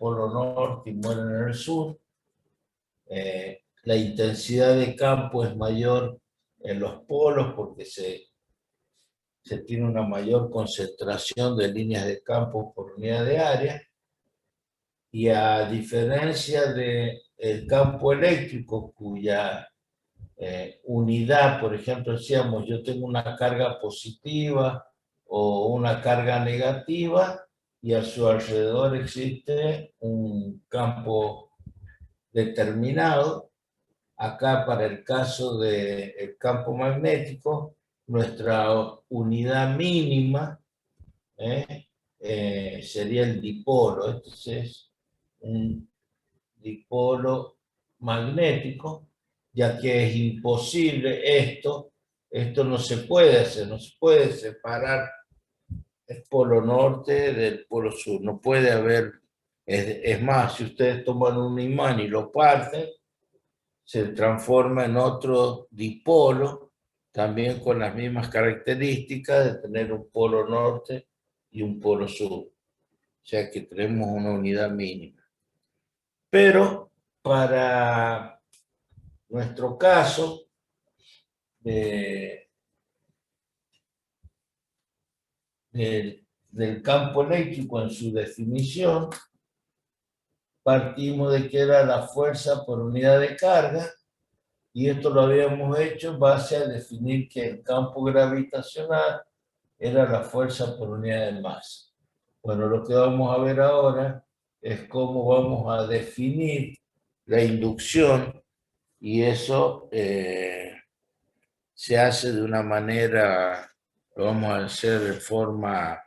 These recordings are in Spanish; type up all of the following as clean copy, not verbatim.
polo norte y mueren en el sur. La intensidad de campo es mayor en los polos porque se tiene una mayor concentración de líneas de campo por unidad de área. Y a diferencia del campo eléctrico, cuya unidad, por ejemplo, decíamos, yo tengo una carga positiva o una carga negativa, y a su alrededor existe un campo determinado. Acá, para el caso del campo magnético, nuestra unidad mínima sería el dipolo. Este es un dipolo magnético, ya que es imposible esto no se puede hacer, no se puede separar el polo norte del polo sur, no puede haber, es más, si ustedes toman un imán y lo parten, se transforma en otro dipolo, también con las mismas características de tener un polo norte y un polo sur. O sea que tenemos una unidad mínima. Pero para nuestro caso del campo eléctrico en su definición, partimos de que era la fuerza por unidad de carga, y esto lo habíamos hecho en base a definir que el campo gravitacional era la fuerza por unidad de masa. Bueno, lo que vamos a ver ahora es cómo vamos a definir la inducción, y eso se hace de una manera, lo vamos a hacer de forma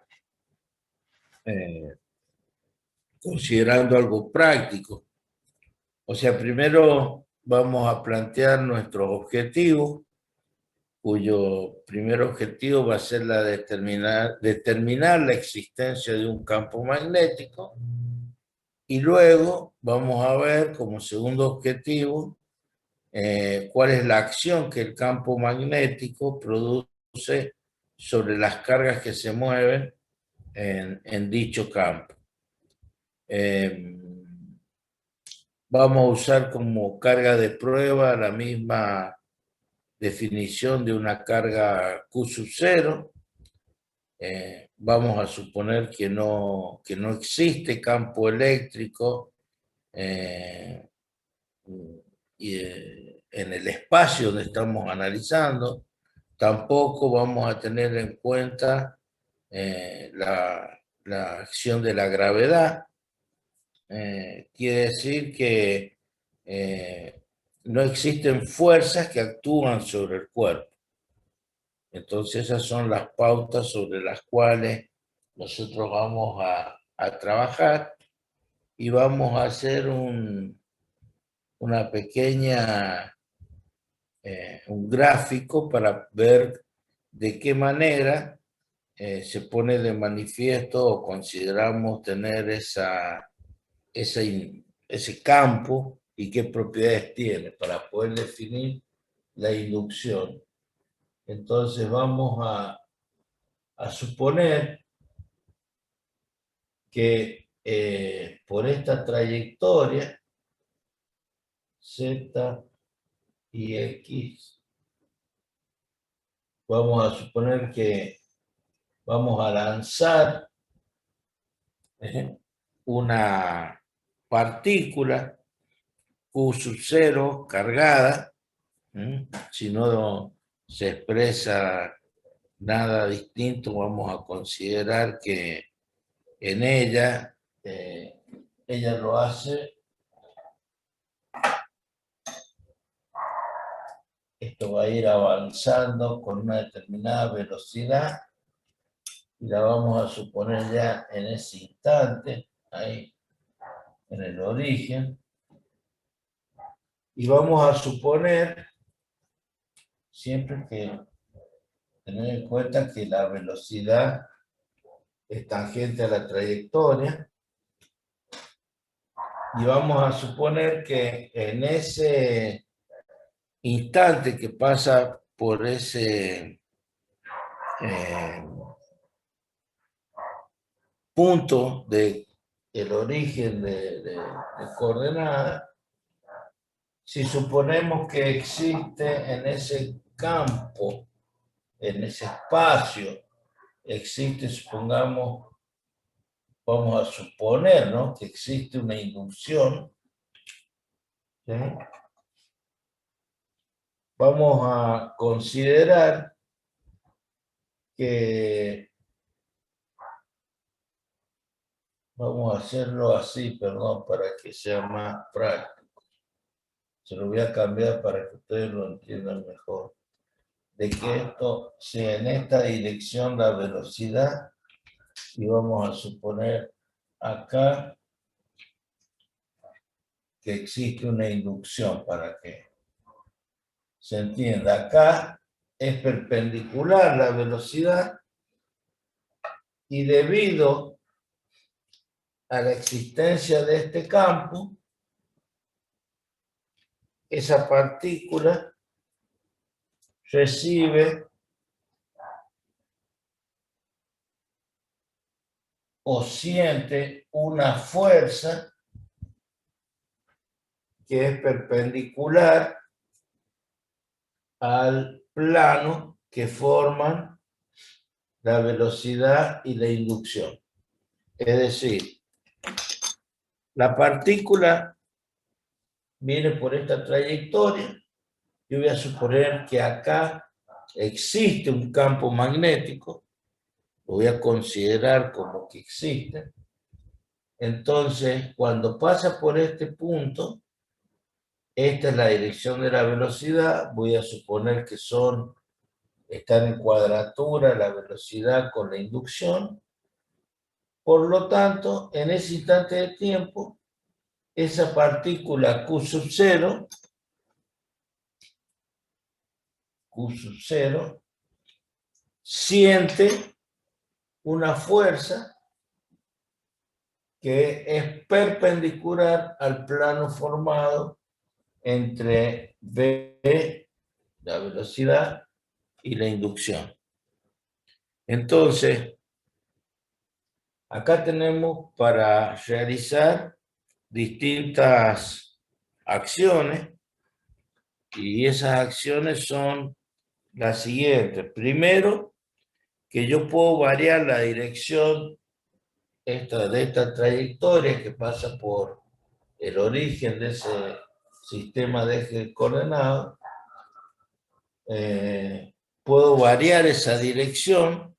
considerando algo práctico. O sea, primero vamos a plantear nuestros objetivos, cuyo primer objetivo va a ser determinar la existencia de un campo magnético, y luego vamos a ver como segundo objetivo cuál es la acción que el campo magnético produce sobre las cargas que se mueven en dicho campo. Vamos a usar como carga de prueba la misma definición de una carga Q sub 0. Vamos a suponer que no existe campo eléctrico en el espacio donde estamos analizando. Tampoco vamos a tener en cuenta la acción de la gravedad. Quiere decir que no existen fuerzas que actúan sobre el cuerpo. Entonces esas son las pautas sobre las cuales nosotros vamos a trabajar, y vamos a hacer una pequeña, un gráfico para ver de qué manera se pone de manifiesto o consideramos tener ese campo y qué propiedades tiene para poder definir la inducción. Entonces vamos a suponer que por esta trayectoria Z y X, vamos a suponer que vamos a lanzar una partícula Q sub 0 cargada. Si no se expresa nada distinto, vamos a considerar que en ella, ella lo hace. Esto va a ir avanzando con una determinada velocidad, y la vamos a suponer ya en ese instante, ahí en el origen. Y vamos a suponer, siempre que tener en cuenta que la velocidad es tangente a la trayectoria, y vamos a suponer que en ese instante que pasa por ese punto de el origen de coordenada, si suponemos que existe en ese campo, en ese espacio, existe, supongamos, vamos a suponer, ¿no?, que existe una inducción, ¿sí? Vamos a considerar que, vamos a hacerlo así, perdón, para que sea más práctico. Se lo voy a cambiar para que ustedes lo entiendan mejor. De que esto sea en esta dirección la velocidad, y vamos a suponer acá que existe una inducción para que se entienda. Acá es perpendicular la velocidad y debido a la existencia de este campo, esa partícula recibe o siente una fuerza que es perpendicular al plano que forman la velocidad y la inducción. Es decir, la partícula viene por esta trayectoria. Yo voy a suponer que acá existe un campo magnético, lo voy a considerar como que existe. Entonces, cuando pasa por este punto, esta es la dirección de la velocidad, voy a suponer que están en cuadratura la velocidad con la inducción. Por lo tanto, en ese instante de tiempo, esa partícula Q sub 0, siente una fuerza que es perpendicular al plano formado entre V, la velocidad, y la inducción. Entonces, acá tenemos para realizar distintas acciones, y esas acciones son las siguientes. Primero, que yo puedo variar la dirección de esta trayectoria que pasa por el origen de ese sistema de eje coordenado. Puedo variar esa dirección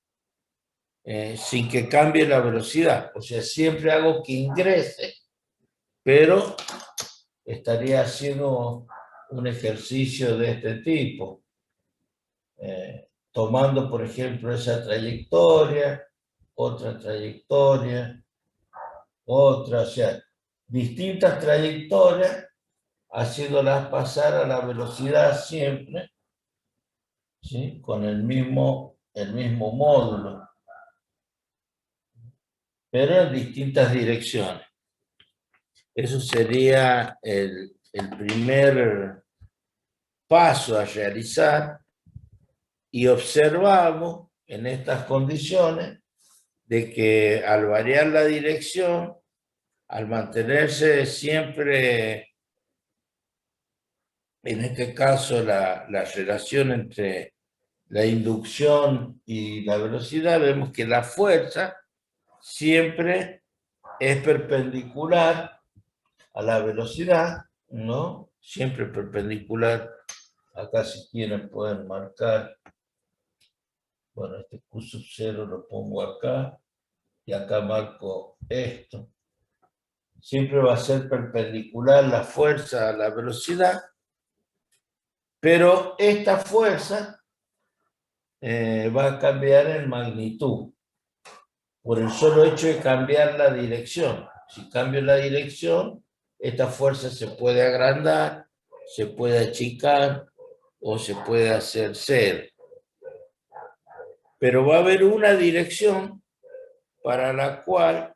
sin que cambie la velocidad. O sea, siempre hago que ingrese, pero estaría haciendo un ejercicio de este tipo. Tomando, por ejemplo, esa trayectoria, otra trayectoria, otra, o sea, distintas trayectorias, haciéndolas pasar a la velocidad siempre, ¿sí?, con el mismo módulo, pero en distintas direcciones. Eso sería el primer paso a realizar, y observamos en estas condiciones de que al variar la dirección, al mantenerse siempre, en este caso, la relación entre la inducción y la velocidad, vemos que la fuerza siempre es perpendicular a la velocidad, ¿no? Siempre perpendicular. Acá, si quieren, pueden marcar. Bueno, este Q sub 0 lo pongo acá, y acá marco esto. Siempre va a ser perpendicular la fuerza a la velocidad, pero esta fuerza va a cambiar en magnitud por el solo hecho de cambiar la dirección. Si cambio la dirección, esta fuerza se puede agrandar, se puede achicar o se puede hacer cero. Pero va a haber una dirección para la cual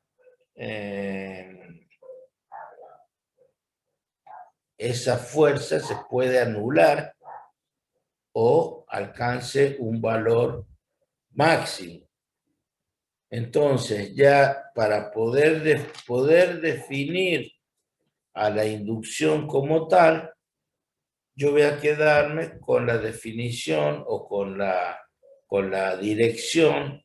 esa fuerza se puede anular o alcance un valor máximo. Entonces, ya para poder definir a la inducción como tal, yo voy a quedarme con la definición o con la dirección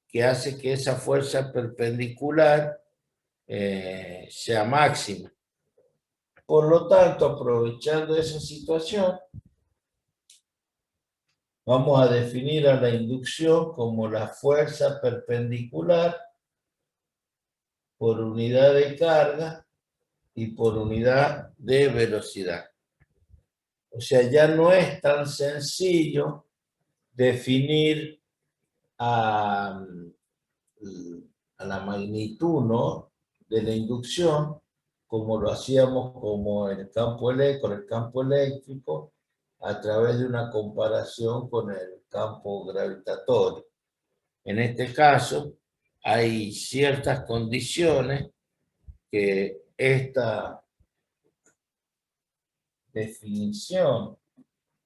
que hace que esa fuerza perpendicular sea máxima. Por lo tanto, aprovechando esa situación, vamos a definir a la inducción como la fuerza perpendicular por unidad de carga y por unidad de velocidad. O sea, ya no es tan sencillo definir a la magnitud, ¿no?, de la inducción, como lo hacíamos con el campo eléctrico, a través de una comparación con el campo gravitatorio. En este caso, hay ciertas condiciones que esta definición,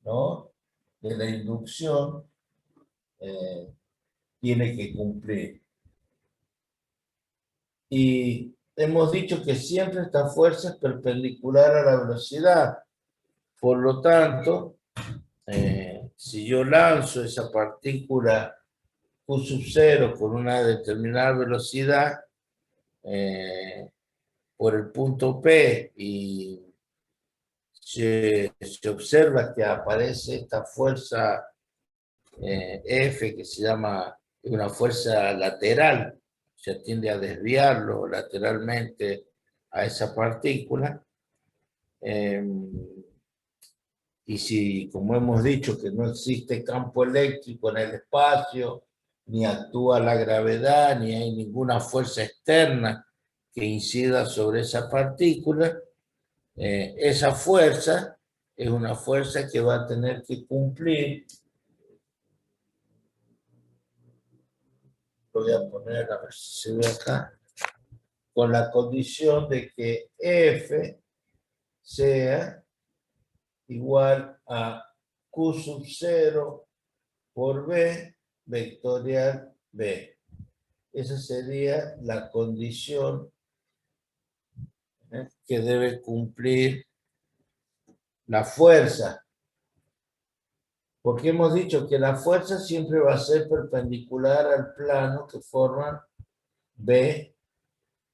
¿no?, de la inducción tiene que cumplir. Y hemos dicho que siempre esta fuerza es perpendicular a la velocidad. Por lo tanto, si yo lanzo esa partícula Q sub 0 con una determinada velocidad por el punto P y se observa que aparece esta fuerza F, que se llama una fuerza lateral, se tiende a desviarlo lateralmente a esa partícula. Y si, como hemos dicho, que no existe campo eléctrico en el espacio, ni actúa la gravedad, ni hay ninguna fuerza externa que incida sobre esa partícula, esa fuerza es una fuerza que va a tener que cumplir. Lo voy a poner a ver si se ve acá, con la condición de que F sea igual a Q sub 0 por B vectorial B. Esa sería la condición que debe cumplir la fuerza. Porque hemos dicho que la fuerza siempre va a ser perpendicular al plano que forman B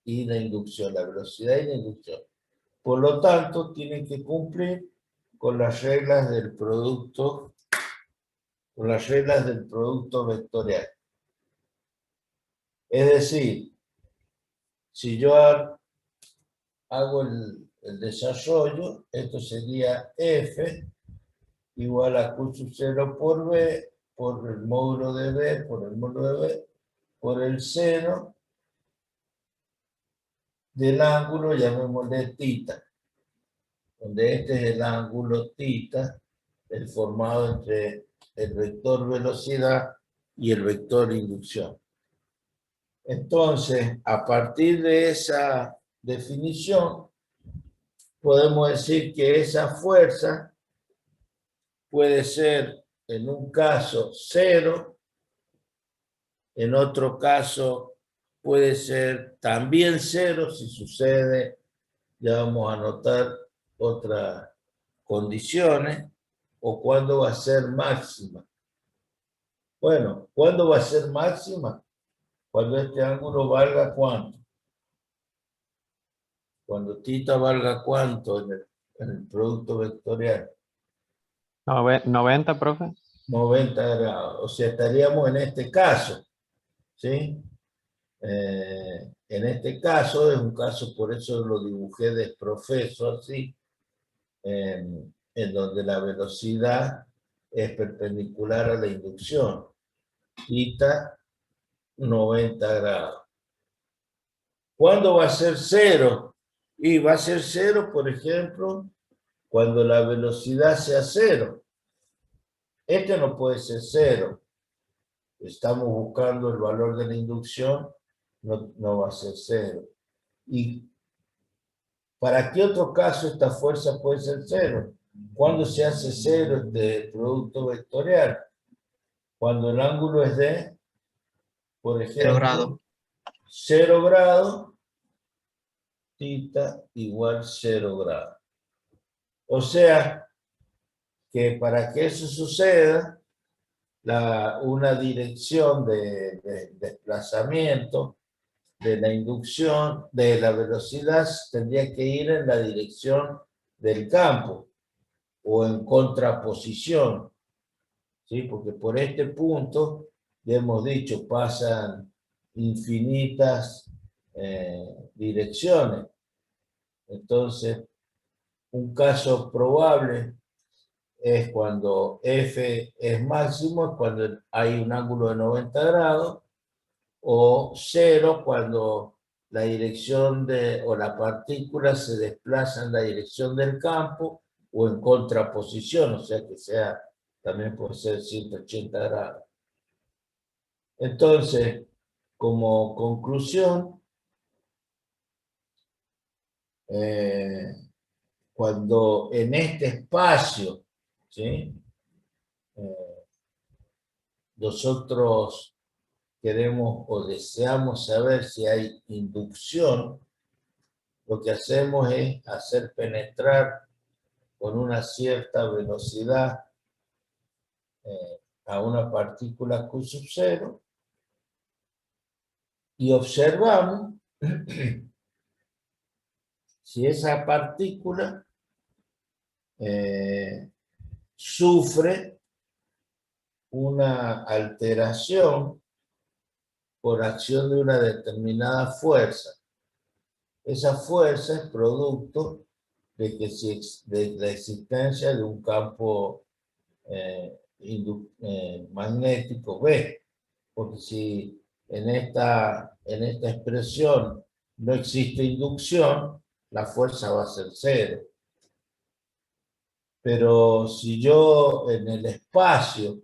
y la inducción, la velocidad y la inducción. Por lo tanto, tienen que cumplir con las reglas del producto, vectorial. Es decir, si yo hago el desarrollo, esto sería F igual a Q sub 0 por B, por el módulo de B, por el seno del ángulo, llamémosle θ, donde este es el ángulo θ, el formado entre el vector velocidad y el vector inducción. Entonces, a partir de esa definición, podemos decir que esa fuerza puede ser en un caso 0, en otro caso puede ser también 0 si sucede, ya vamos a notar otras condiciones, o cuándo va a ser máxima. Bueno, ¿cuándo va a ser máxima? Cuando este ángulo valga ¿cuánto? Cuando θ valga ¿cuánto en el producto vectorial? 90, profe. 90 grados. O sea, estaríamos en este caso, ¿sí? En este caso, es un caso, por eso lo dibujé desprofeso así, en donde la velocidad es perpendicular a la inducción. θ, 90 grados. ¿Cuándo va a ser 0? Y va a ser 0, por ejemplo, cuando la velocidad sea 0. Este no puede ser 0. Estamos buscando el valor de la inducción, no va a ser 0. ¿Y para qué otro caso esta fuerza puede ser 0? ¿Cuándo se hace 0 este producto vectorial? Cuando el ángulo es de por 0 grado. ejemplo, 0 grados, θ igual 0 grados. O sea, que para que eso suceda, una dirección de desplazamiento de la inducción, de la velocidad, tendría que ir en la dirección del campo o en contraposición, ¿sí? Porque por este punto, ya hemos dicho, pasan infinitas direcciones. Entonces, un caso probable es cuando F es máximo, es cuando hay un ángulo de 90 grados, o 0 cuando la dirección o la partícula se desplaza en la dirección del campo o en contraposición, o sea que también puede ser 180 grados. Entonces, como conclusión, cuando en este espacio, ¿sí? Nosotros queremos o deseamos saber si hay inducción, lo que hacemos es hacer penetrar con una cierta velocidad a una partícula Q sub 0 y observamos si esa partícula sufre una alteración por acción de una determinada fuerza. Esa fuerza es producto de la existencia de un campo magnético B, porque si en esta expresión no existe inducción, la fuerza va a ser 0. Pero si yo en el espacio,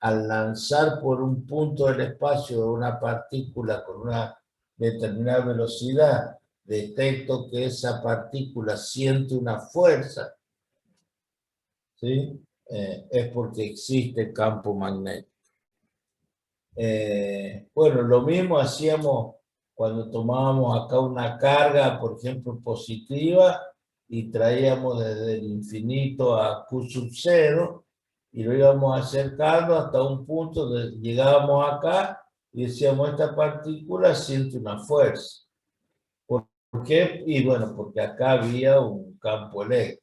al lanzar por un punto del espacio una partícula con una determinada velocidad, detecto que esa partícula siente una fuerza, ¿sí? Es porque existe campo magnético. Bueno, lo mismo hacíamos cuando tomábamos acá una carga, por ejemplo, positiva, y traíamos desde el infinito a Q sub 0, y lo íbamos acercando hasta un punto donde llegábamos acá y decíamos, esta partícula siente una fuerza. ¿Por qué? Y bueno, porque acá había un campo eléctrico.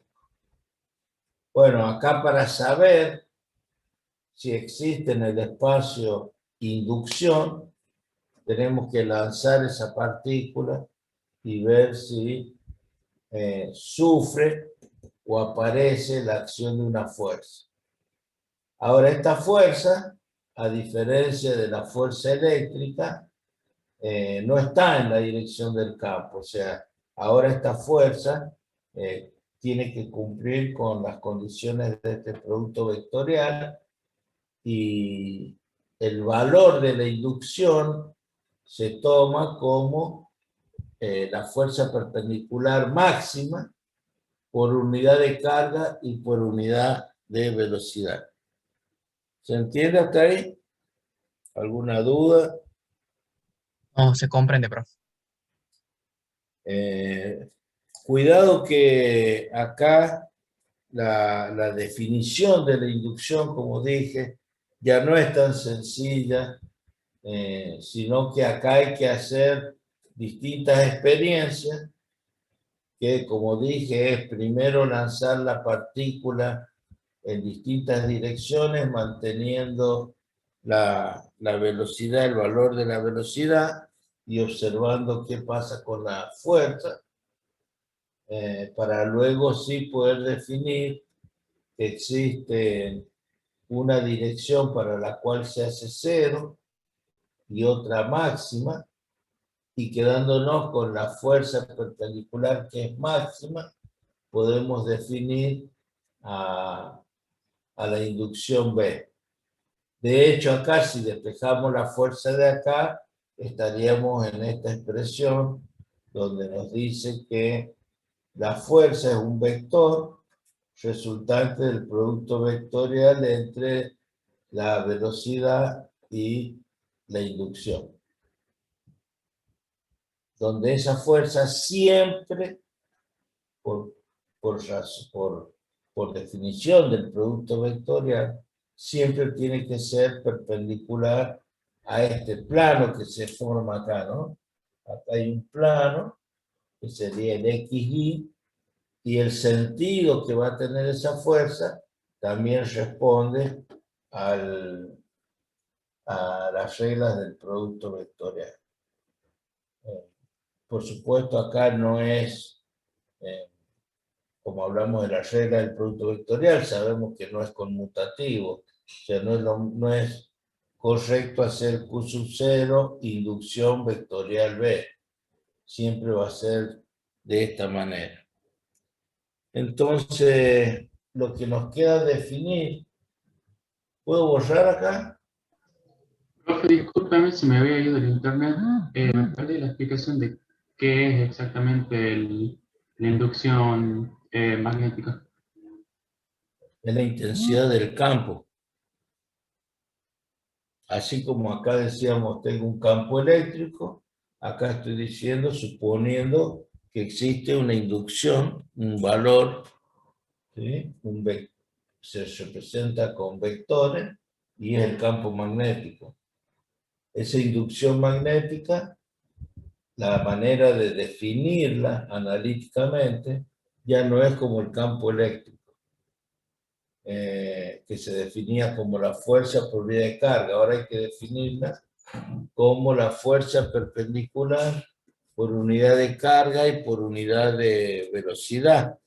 Bueno, acá para saber si existe en el espacio inducción, tenemos que lanzar esa partícula y ver si sufre o aparece la acción de una fuerza. Ahora, esta fuerza, a diferencia de la fuerza eléctrica, no está en la dirección del campo. O sea, ahora esta fuerza tiene que cumplir con las condiciones de este producto vectorial y el valor de la inducción se toma como la fuerza perpendicular máxima por unidad de carga y por unidad de velocidad. ¿Se entiende hasta ahí? ¿Alguna duda? No, se comprende, profe. Cuidado que acá la definición de la inducción, como dije, ya no es tan sencilla, sino que acá hay que hacer distintas experiencias, que como dije es primero lanzar la partícula en distintas direcciones, manteniendo la velocidad, el valor de la velocidad, y observando qué pasa con la fuerza, para luego sí poder definir que existe una dirección para la cual se hace 0 y otra máxima, y quedándonos con la fuerza perpendicular que es máxima, podemos definir a la inducción B. De hecho, acá si despejamos la fuerza de acá, estaríamos en esta expresión donde nos dice que la fuerza es un vector resultante del producto vectorial entre la velocidad y la inducción, donde esa fuerza siempre, por definición del producto vectorial, siempre tiene que ser perpendicular a este plano que se forma acá, ¿no? Acá hay un plano, que sería el XY, y el sentido que va a tener esa fuerza también responde a las reglas del producto vectorial. Por supuesto, acá no es, como hablamos de la regla del producto vectorial, sabemos que no es conmutativo, o sea, no es correcto hacer Q sub 0 inducción vectorial B. Siempre va a ser de esta manera. Entonces, lo que nos queda definir, ¿puedo borrar acá? Profe, discúlpeme si me había ido el internet. Me perdí la explicación de qué es exactamente la inducción magnética. Es la intensidad del campo. Así como acá decíamos, tengo un campo eléctrico, acá estoy diciendo, suponiendo que existe una inducción, un valor, ¿sí? Se representa con vectores y es el campo magnético. Esa inducción magnética, la manera de definirla analíticamente, ya no es como el campo eléctrico, que se definía como la fuerza por vía de carga. Ahora hay que definirla como la fuerza perpendicular por unidad de carga y por unidad de velocidad.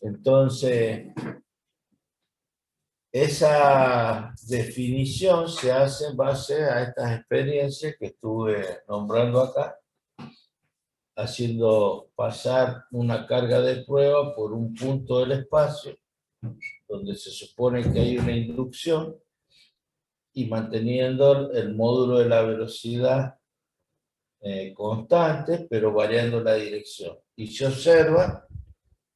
Entonces, esa definición se hace en base a estas experiencias que estuve nombrando acá, haciendo pasar una carga de prueba por un punto del espacio, donde se supone que hay una inducción, y manteniendo el módulo de la velocidad constante, pero variando la dirección. Y se observa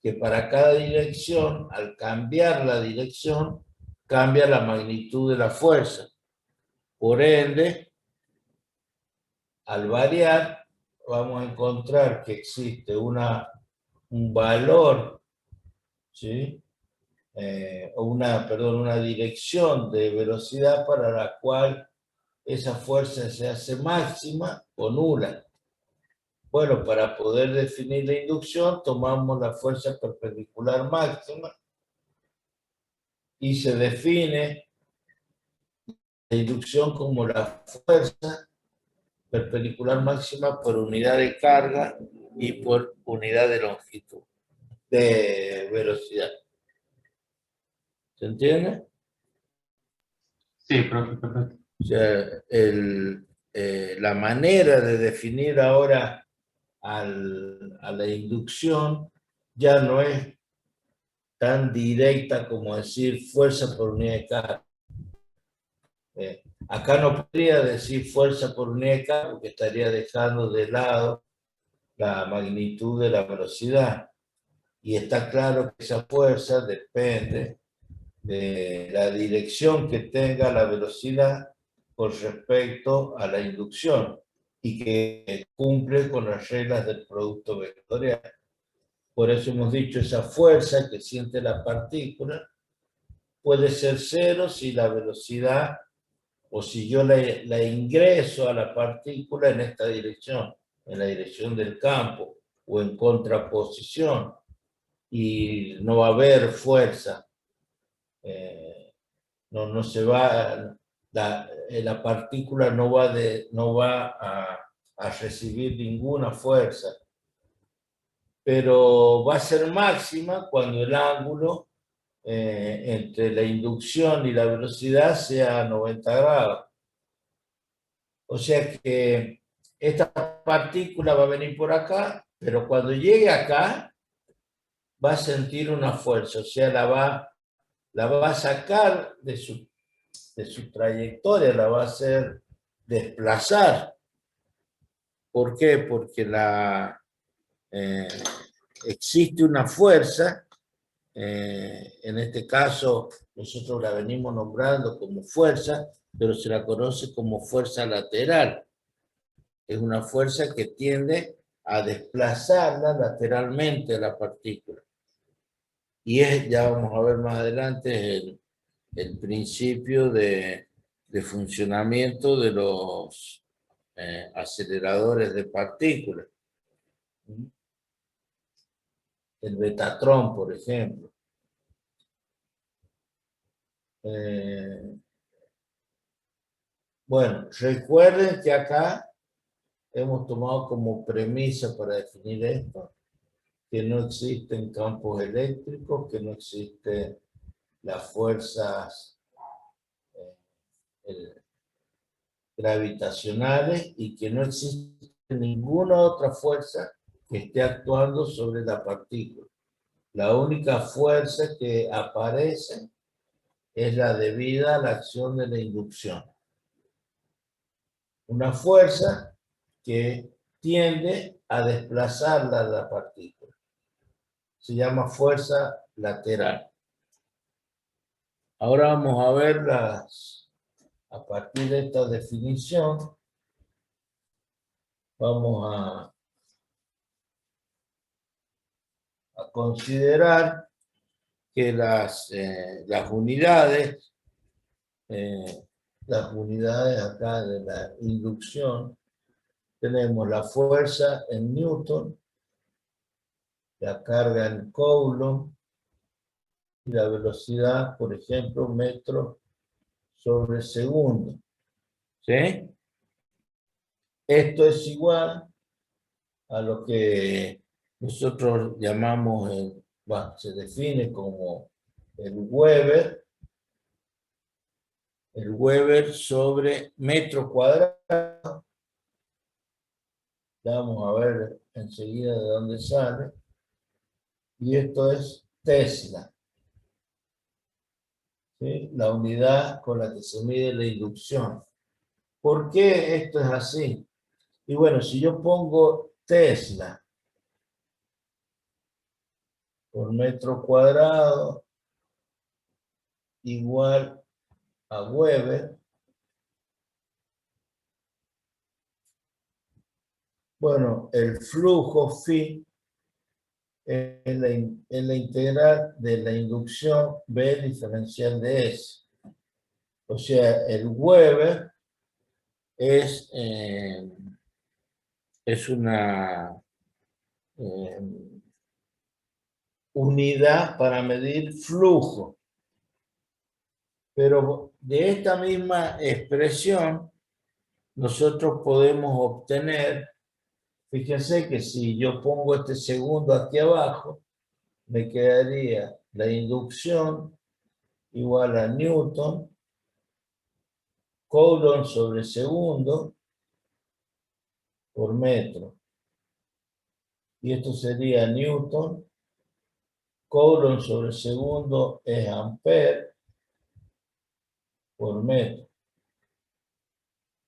que para cada dirección, al cambiar la dirección, cambia la magnitud de la fuerza. Por ende, al variar, vamos a encontrar que existe un valor, ¿sí? Una dirección de velocidad para la cual esa fuerza se hace máxima o nula. Bueno, para poder definir la inducción, tomamos la fuerza perpendicular máxima y se define la inducción como la fuerza perpendicular máxima por unidad de carga y por unidad de longitud, de velocidad. ¿Se entiende? Sí, profe, perfecto. O sea, la manera de definir ahora a la inducción ya no es tan directa como decir fuerza por unidad de carga. Acá no podría decir fuerza por unidad de carga porque estaría dejando de lado la magnitud de la velocidad. Y está claro que esa fuerza depende de la dirección que tenga la velocidad con respecto a la inducción y que cumple con las reglas del producto vectorial. Por eso hemos dicho, esa fuerza que siente la partícula puede ser cero si la velocidad, o si yo la ingreso a la partícula en esta dirección, en la dirección del campo, o en contraposición, y no va a haber fuerza. No se va, la partícula no va a recibir ninguna fuerza, pero va a ser máxima cuando el ángulo entre la inducción y la velocidad sea 90 grados. O sea que esta partícula va a venir por acá, pero cuando llegue acá va a sentir una fuerza, o sea, la va a sacar de su trayectoria, la va a hacer desplazar. ¿Por qué? Porque existe una fuerza, en este caso nosotros la venimos nombrando como fuerza, pero se la conoce como fuerza lateral. Es una fuerza que tiende a desplazarla lateralmente a la partícula. Y ya vamos a ver más adelante, el principio de funcionamiento de los aceleradores de partículas. El Betatron, por ejemplo. Bueno, recuerden que acá hemos tomado como premisa para definir esto, que no existen campos eléctricos, que no existen las fuerzas gravitacionales y que no existe ninguna otra fuerza que esté actuando sobre la partícula. La única fuerza que aparece es la debida a la acción de la inducción. Una fuerza que tiende a desplazarla a la partícula. Se llama fuerza lateral. Ahora vamos a ver a partir de esta definición, vamos a considerar que las unidades acá de la inducción, tenemos la fuerza en Newton, la carga en Coulomb y la velocidad, por ejemplo, metro sobre segundo. ¿Sí? Esto es igual a lo que nosotros llamamos, se define como el Weber sobre metro cuadrado. Ya vamos a ver enseguida de dónde sale. Y esto es Tesla. ¿Sí? La unidad con la que se mide la inducción. ¿Por qué esto es así? Y bueno, si yo pongo Tesla por metro cuadrado igual a Weber, bueno, el flujo phi es la integral de la inducción B diferencial de S. O sea, el Weber es una unidad para medir flujo. Pero de esta misma expresión, nosotros podemos obtener, fíjense que si yo pongo este segundo aquí abajo, me quedaría la inducción igual a Newton, Coulomb sobre segundo por metro. Y esto sería Newton, Coulomb sobre segundo es ampere por metro.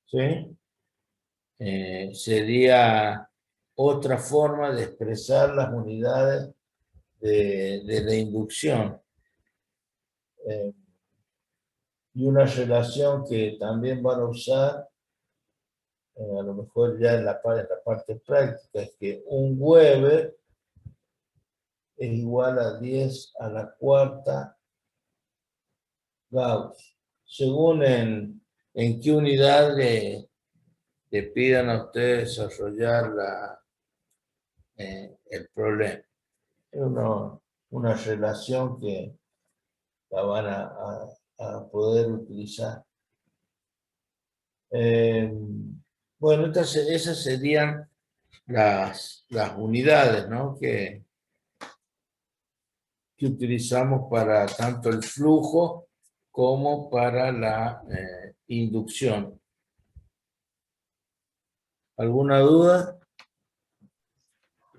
¿Sí? Sería otra forma de expresar las unidades de la inducción. Y una relación que también van a usar, a lo mejor ya en la parte práctica, es que un Weber es igual a 10 a la cuarta Gauss. Según en qué unidad le pidan a ustedes desarrollar el problema. Es una relación que la van a poder utilizar. Bueno, esas serían las unidades, ¿no? que utilizamos para tanto el flujo como para la inducción. ¿Alguna duda?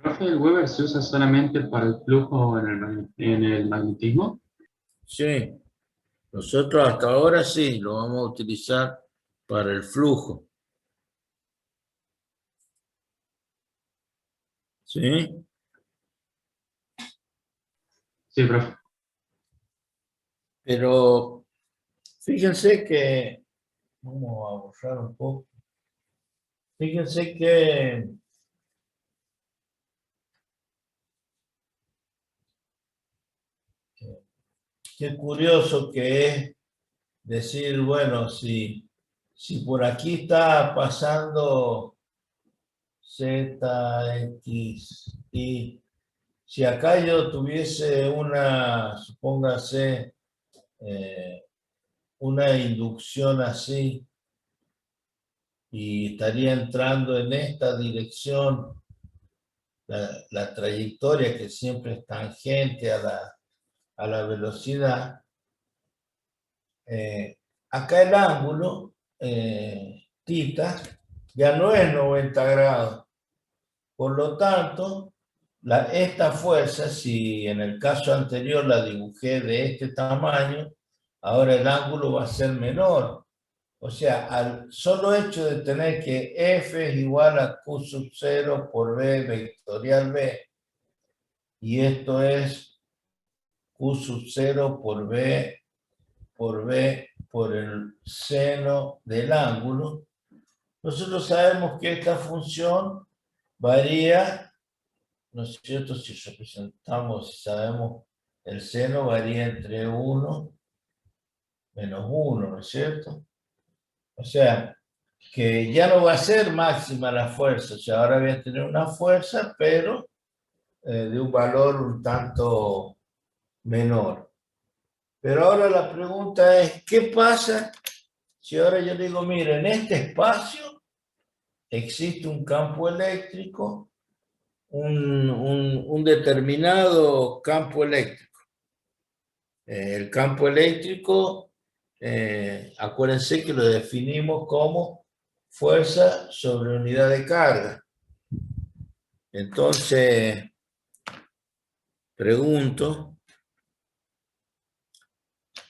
¿Profe, el Weber se usa solamente para el flujo en el magnetismo? Sí. Nosotros hasta ahora sí, lo vamos a utilizar para el flujo. ¿Sí? Sí, profe. Pero fíjense que Vamos a borrar un poco. Fíjense que qué curioso que es decir, bueno, si por aquí está pasando Z, X, Y, si acá yo tuviese una, supóngase, una inducción así, y estaría entrando en esta dirección, la trayectoria que siempre es tangente a la velocidad, acá el ángulo, θ, ya no es 90 grados. Por lo tanto, esta fuerza, si en el caso anterior la dibujé de este tamaño, ahora el ángulo va a ser menor. O sea, al solo hecho de tener que F es igual a Q sub 0 por B vectorial B, y esto es Q sub 0 por B por el seno del ángulo, nosotros sabemos que esta función varía, ¿no es cierto? Si representamos, si sabemos, el seno varía entre 1 menos 1, ¿no es cierto? O sea, que ya no va a ser máxima la fuerza, o sea, ahora voy a tener una fuerza, pero de un valor un tanto menor. Pero ahora la pregunta es, ¿qué pasa si ahora yo digo, mire, en este espacio existe un campo eléctrico, un determinado campo eléctrico? El campo eléctrico, acuérdense que lo definimos como fuerza sobre unidad de carga. Entonces, pregunto,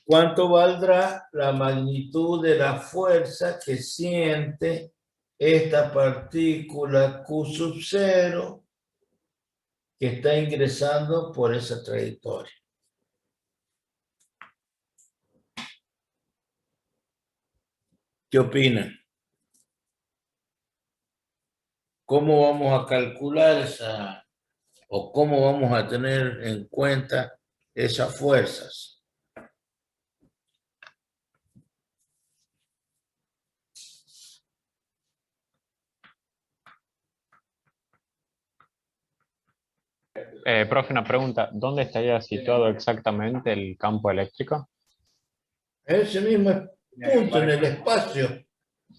¿cuánto valdrá la magnitud de la fuerza que siente esta partícula Q sub 0 que está ingresando por esa trayectoria? ¿Qué opinan? ¿Cómo vamos a calcular esa, o cómo vamos a tener en cuenta esas fuerzas? Profe, una pregunta. ¿Dónde estaría situado exactamente el campo eléctrico? En ese mismo punto, en el espacio.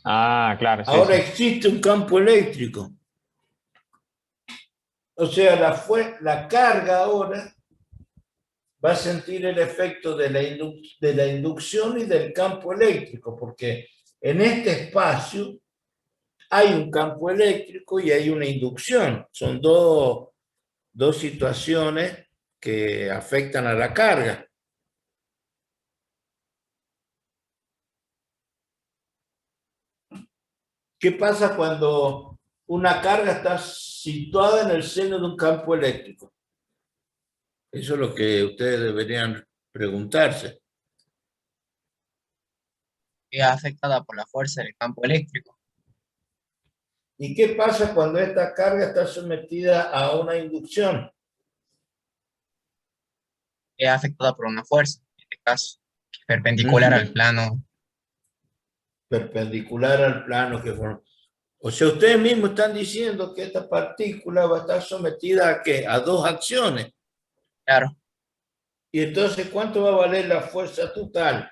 Ah, claro, sí, Ahora sí. existe un campo eléctrico. O sea, la carga ahora va a sentir el efecto de la inducción y del campo eléctrico, porque en este espacio hay un campo eléctrico y hay una inducción. Son dos situaciones que afectan a la carga. ¿Qué pasa cuando una carga está situada en el seno de un campo eléctrico? Eso es lo que ustedes deberían preguntarse. Es afectada por la fuerza del campo eléctrico. ¿Y qué pasa cuando esta carga está sometida a una inducción? Es afectada por una fuerza, en este caso, que es perpendicular al plano. Perpendicular al plano que forma. O sea, ustedes mismos están diciendo que esta partícula va a estar sometida ¿a qué? A dos acciones. Claro, Y entonces, ¿cuánto va a valer la fuerza total?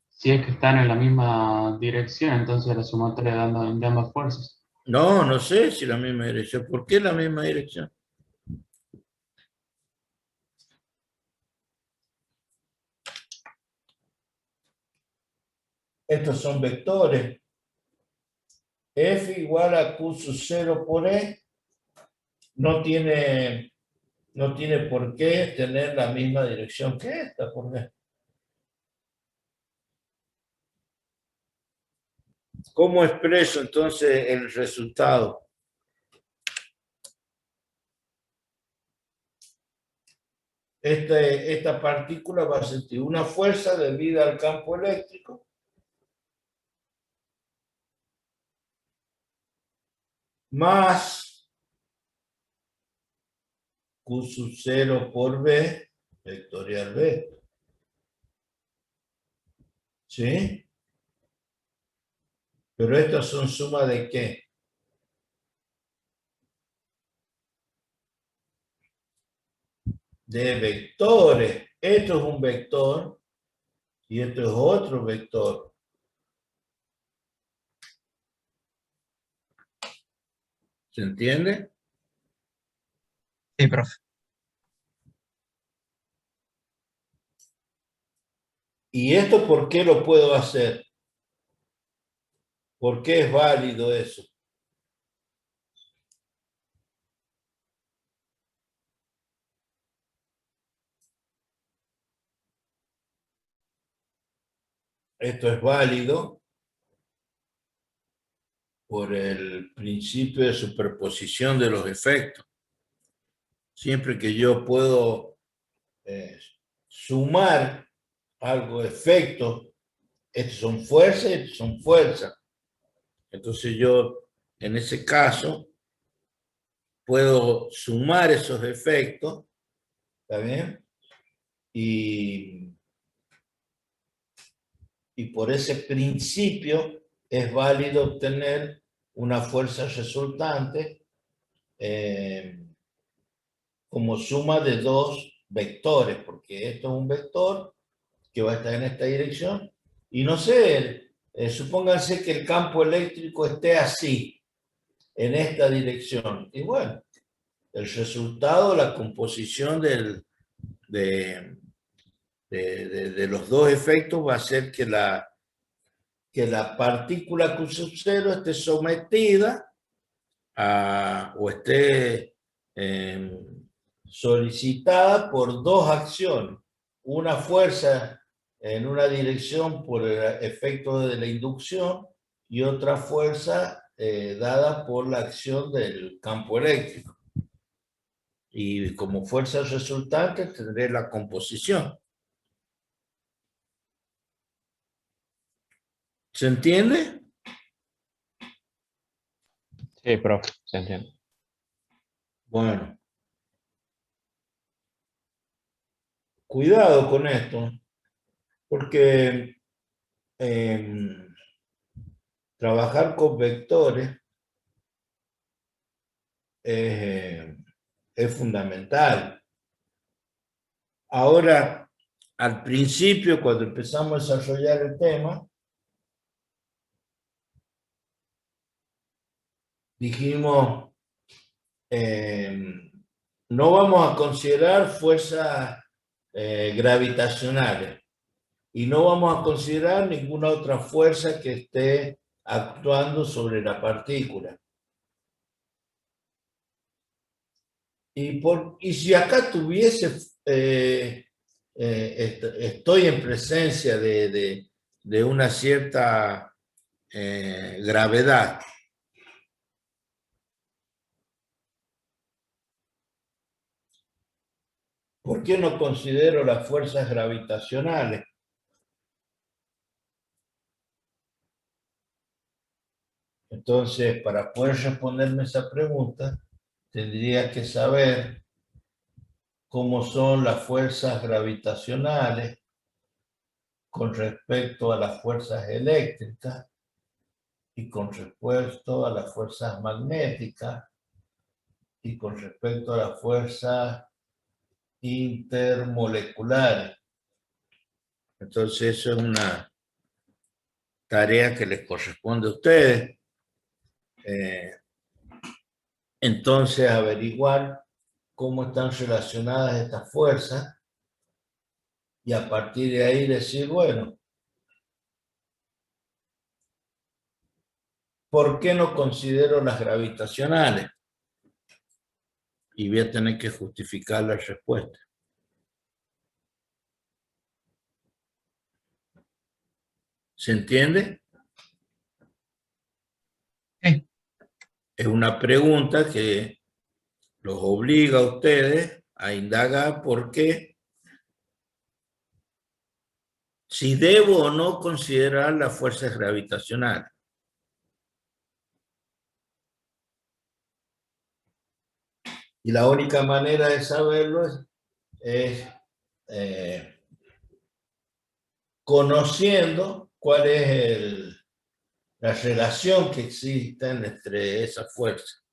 Si es que están en la misma dirección, entonces la sumatoria de ambas fuerzas. No, no sé si la misma dirección. ¿Por qué la misma dirección? Estos son vectores. F igual a Q sub 0 por E no tiene por qué tener la misma dirección que esta. ¿Por qué? ¿Cómo expreso entonces el resultado? esta partícula va a sentir una fuerza debida al campo eléctrico más Q sub 0 por B, vectorial B. ¿Sí? Pero estas son sumas ¿de qué? De vectores. Esto es un vector y esto es otro vector. ¿Se entiende? Sí, profe. ¿Y esto por qué lo puedo hacer? ¿Por qué es válido eso? Esto es válido por el principio de superposición de los efectos. Siempre que yo puedo sumar algo, efectos, estos son fuerzas y estos son fuerzas. Entonces yo, en ese caso, puedo sumar esos efectos, ¿está bien? Y por ese principio es válido obtener una fuerza resultante como suma de dos vectores, porque esto es un vector que va a estar en esta dirección, y no sé, supónganse que el campo eléctrico esté así, en esta dirección, y bueno, el resultado, la composición de los dos efectos va a ser que la partícula Q sub 0 esté sometida o esté solicitada por dos acciones. Una fuerza en una dirección por el efecto de la inducción y otra fuerza dada por la acción del campo eléctrico. Y como fuerza resultante tendré la composición. ¿Se entiende? Sí, profe, se entiende. Bueno. Cuidado con esto, porque trabajar con vectores es fundamental. Ahora, al principio, cuando empezamos a desarrollar el tema, dijimos, no vamos a considerar fuerzas gravitacionales y no vamos a considerar ninguna otra fuerza que esté actuando sobre la partícula. Y si acá tuviese, estoy en presencia de una cierta gravedad, ¿por qué no considero las fuerzas gravitacionales? Entonces, para poder responderme esa pregunta, tendría que saber cómo son las fuerzas gravitacionales con respecto a las fuerzas eléctricas y con respecto a las fuerzas magnéticas y con respecto a las fuerzas intermoleculares. Entonces, eso es una tarea que les corresponde a ustedes. Entonces, averiguar cómo están relacionadas estas fuerzas y a partir de ahí decir, bueno, ¿por qué no considero las gravitacionales? Y voy a tener que justificar la respuesta. ¿Se entiende? Sí. Es una pregunta que los obliga a ustedes a indagar por qué si debo o no considerar las fuerzas gravitacionales. Y la única manera de saberlo es conociendo cuál es la relación que existe entre esas fuerzas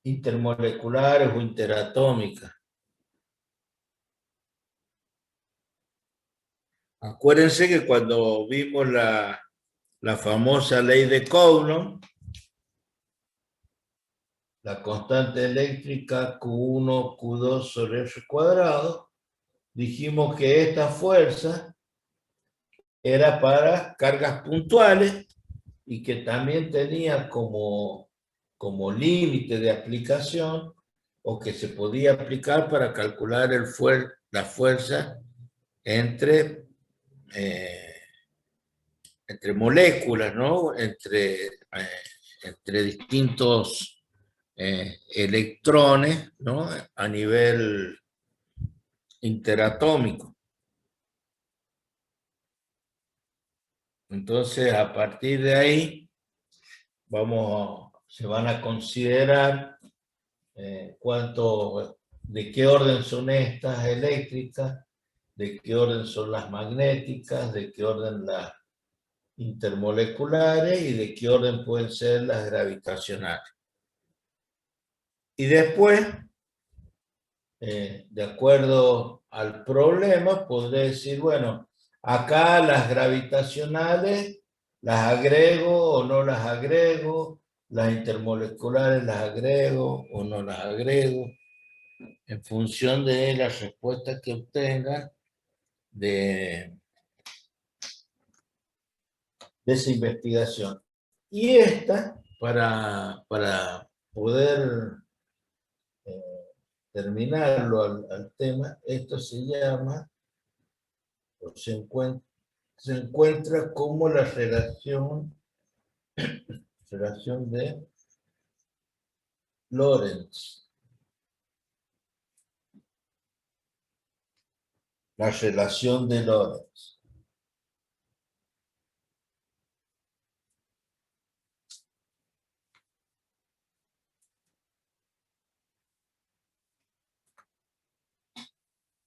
intermoleculares o interatómicas. Acuérdense que cuando vimos la famosa ley de Coulomb, la constante eléctrica Q1, Q2 sobre R cuadrado, dijimos que esta fuerza era para cargas puntuales y que también tenía como límite de aplicación o que se podía aplicar para calcular la fuerza entre moléculas, ¿no? Entre distintos electrones, ¿no? A nivel interatómico. Entonces, a partir de ahí, se van a considerar de qué orden son estas eléctricas, de qué orden son las magnéticas, de qué orden las intermoleculares y de qué orden pueden ser las gravitacionales. Y después, de acuerdo al problema, podré decir, bueno, acá las gravitacionales las agrego o no las agrego, las intermoleculares las agrego o no las agrego, en función de la respuesta que obtengan de esa investigación. Y esta, para poder terminarlo al tema, esto se llama, o se encuentra como la relación de Lorentz. La relación de Lorentz.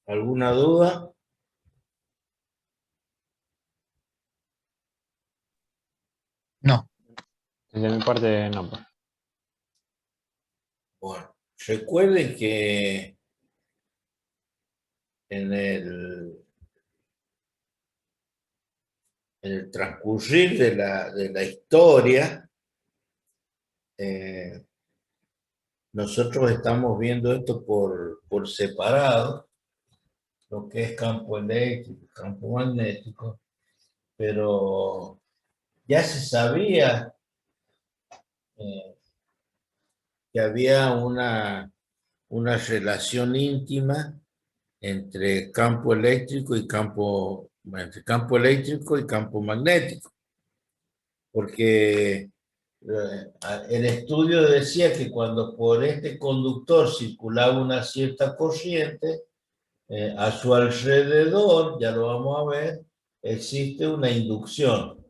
¿Alguna duda? No, Desde mi parte, no. Bueno, recuerden que en el transcurrir de la historia, nosotros estamos viendo esto por separado, lo que es campo eléctrico, campo magnético, pero ya se sabía que había una relación íntima entre campo eléctrico y campo magnético, porque el estudio decía que cuando por este conductor circulaba una cierta corriente, a su alrededor, ya lo vamos a ver, existe una inducción,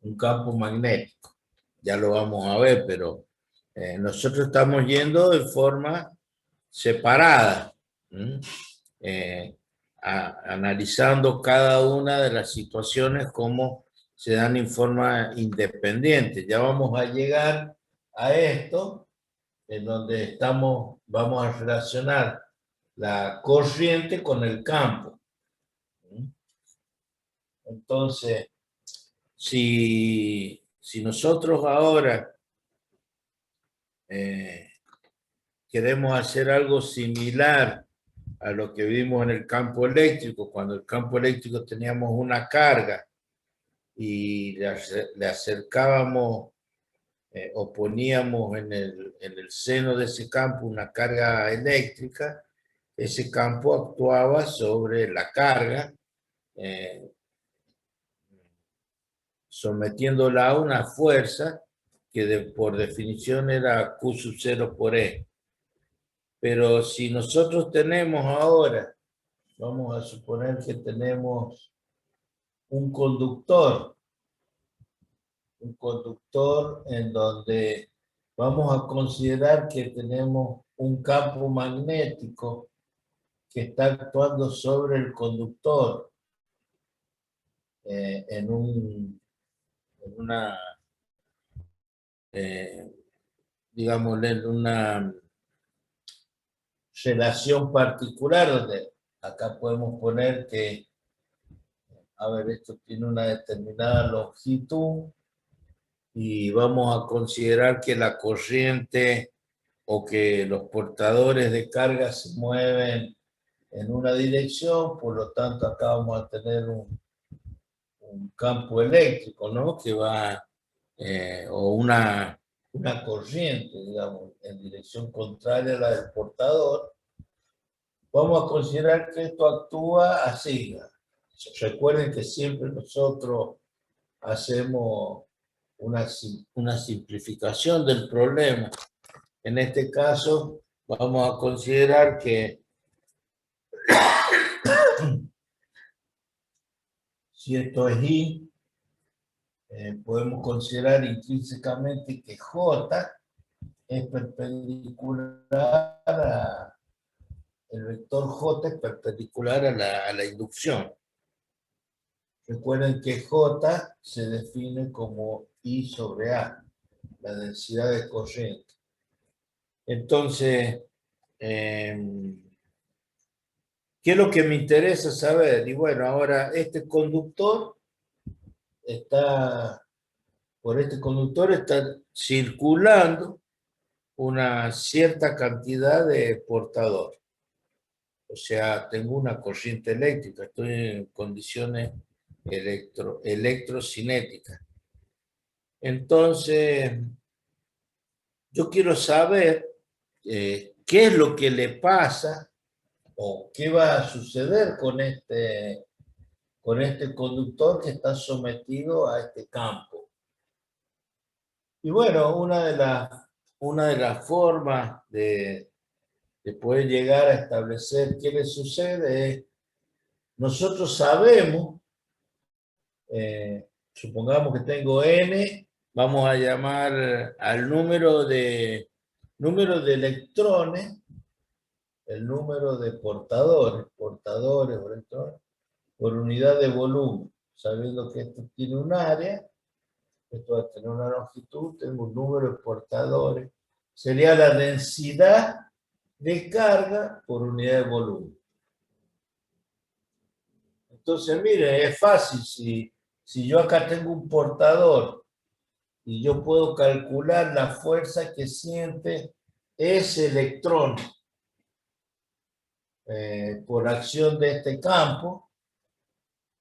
un campo magnético. Ya lo vamos a ver, pero nosotros estamos yendo de forma separada, analizando cada una de las situaciones como se dan en forma independiente. Ya vamos a llegar a esto, en donde vamos a relacionar la corriente con el campo. Entonces, si nosotros ahora queremos hacer algo similar a lo que vimos en el campo eléctrico, cuando el campo eléctrico teníamos una carga y le acercábamos o poníamos en el seno de ese campo una carga eléctrica, ese campo actuaba sobre la carga, sometiéndola a una fuerza que por definición era Q sub 0 por E. Pero si nosotros tenemos ahora vamos a suponer que tenemos un conductor en donde vamos a considerar que tenemos un campo magnético que está actuando sobre el conductor en una, digamos, en una relación particular, donde acá podemos poner que, a ver, esto tiene una determinada longitud y vamos a considerar que la corriente o que los portadores de carga se mueven en una dirección, por lo tanto acá vamos a tener un campo eléctrico, ¿no? Que va, o una corriente, digamos, en dirección contraria a la del portador. Vamos a considerar que esto actúa así. Recuerden que siempre nosotros hacemos una simplificación del problema. En este caso, vamos a considerar que si esto es I, podemos considerar intrínsecamente que J es perpendicular el vector J es perpendicular a la inducción. Recuerden que J se define como I sobre A, la densidad de corriente. Entonces, ¿qué es lo que me interesa saber? Y bueno, ahora por este conductor está circulando una cierta cantidad de portador. O sea, tengo una corriente eléctrica, estoy en condiciones electrocinéticas. Entonces, yo quiero saber qué es lo que le pasa o qué va a suceder con este conductor que está sometido a este campo. Y bueno, una de las formas de poder llegar a establecer qué le sucede es, nosotros sabemos, supongamos que tengo N, vamos a llamar al número de electrones, el número de portadores o electrones, por unidad de volumen, sabiendo que esto tiene un área, esto va a tener una longitud, tengo un número de portadores, sería la densidad de carga por unidad de volumen. Entonces, mire, es fácil, si yo acá tengo un portador y yo puedo calcular la fuerza que siente ese electrón por acción de este campo,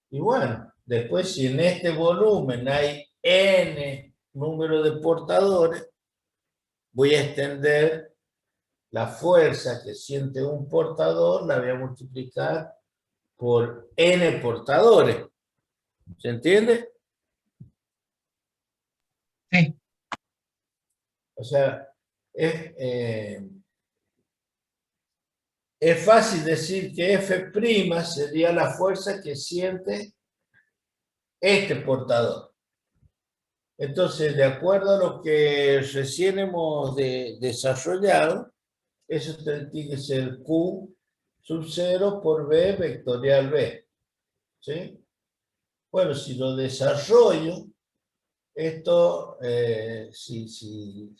y bueno, después si en este volumen hay N número de portadores, voy a extender la fuerza que siente un portador, la voy a multiplicar por N portadores. ¿Se entiende? Sí. O sea, es fácil decir que F' sería la fuerza que siente este portador. Entonces, de acuerdo a lo que recién hemos desarrollado, eso tiene que ser Q sub 0 por B vectorial B. ¿Sí? Bueno, si lo desarrollo, esto, si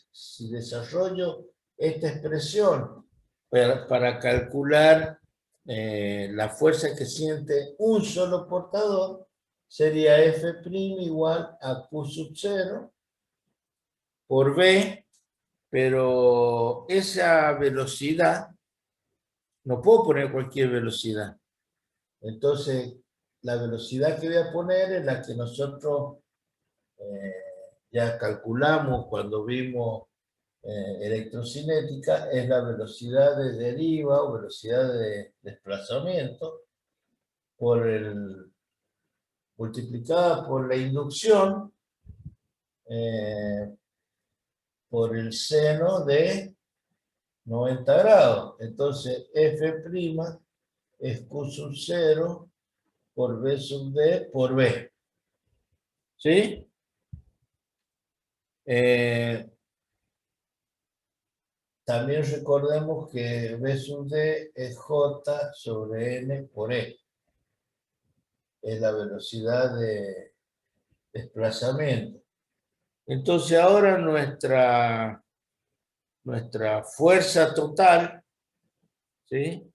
desarrollo esta expresión para calcular la fuerza que siente un solo portador, sería F' igual a Q sub 0 por B, pero esa velocidad, no puedo poner cualquier velocidad. Entonces, la velocidad que voy a poner es la que nosotros ya calculamos cuando vimos electrocinética, es la velocidad de deriva o velocidad de desplazamiento multiplicada por la inducción por el seno de 90 grados. Entonces, F' es Q sub 0 por B sub D por B. ¿Sí? También recordemos que B sub D es J sobre N por E. Es la velocidad de desplazamiento. Entonces ahora nuestra fuerza total, ¿sí?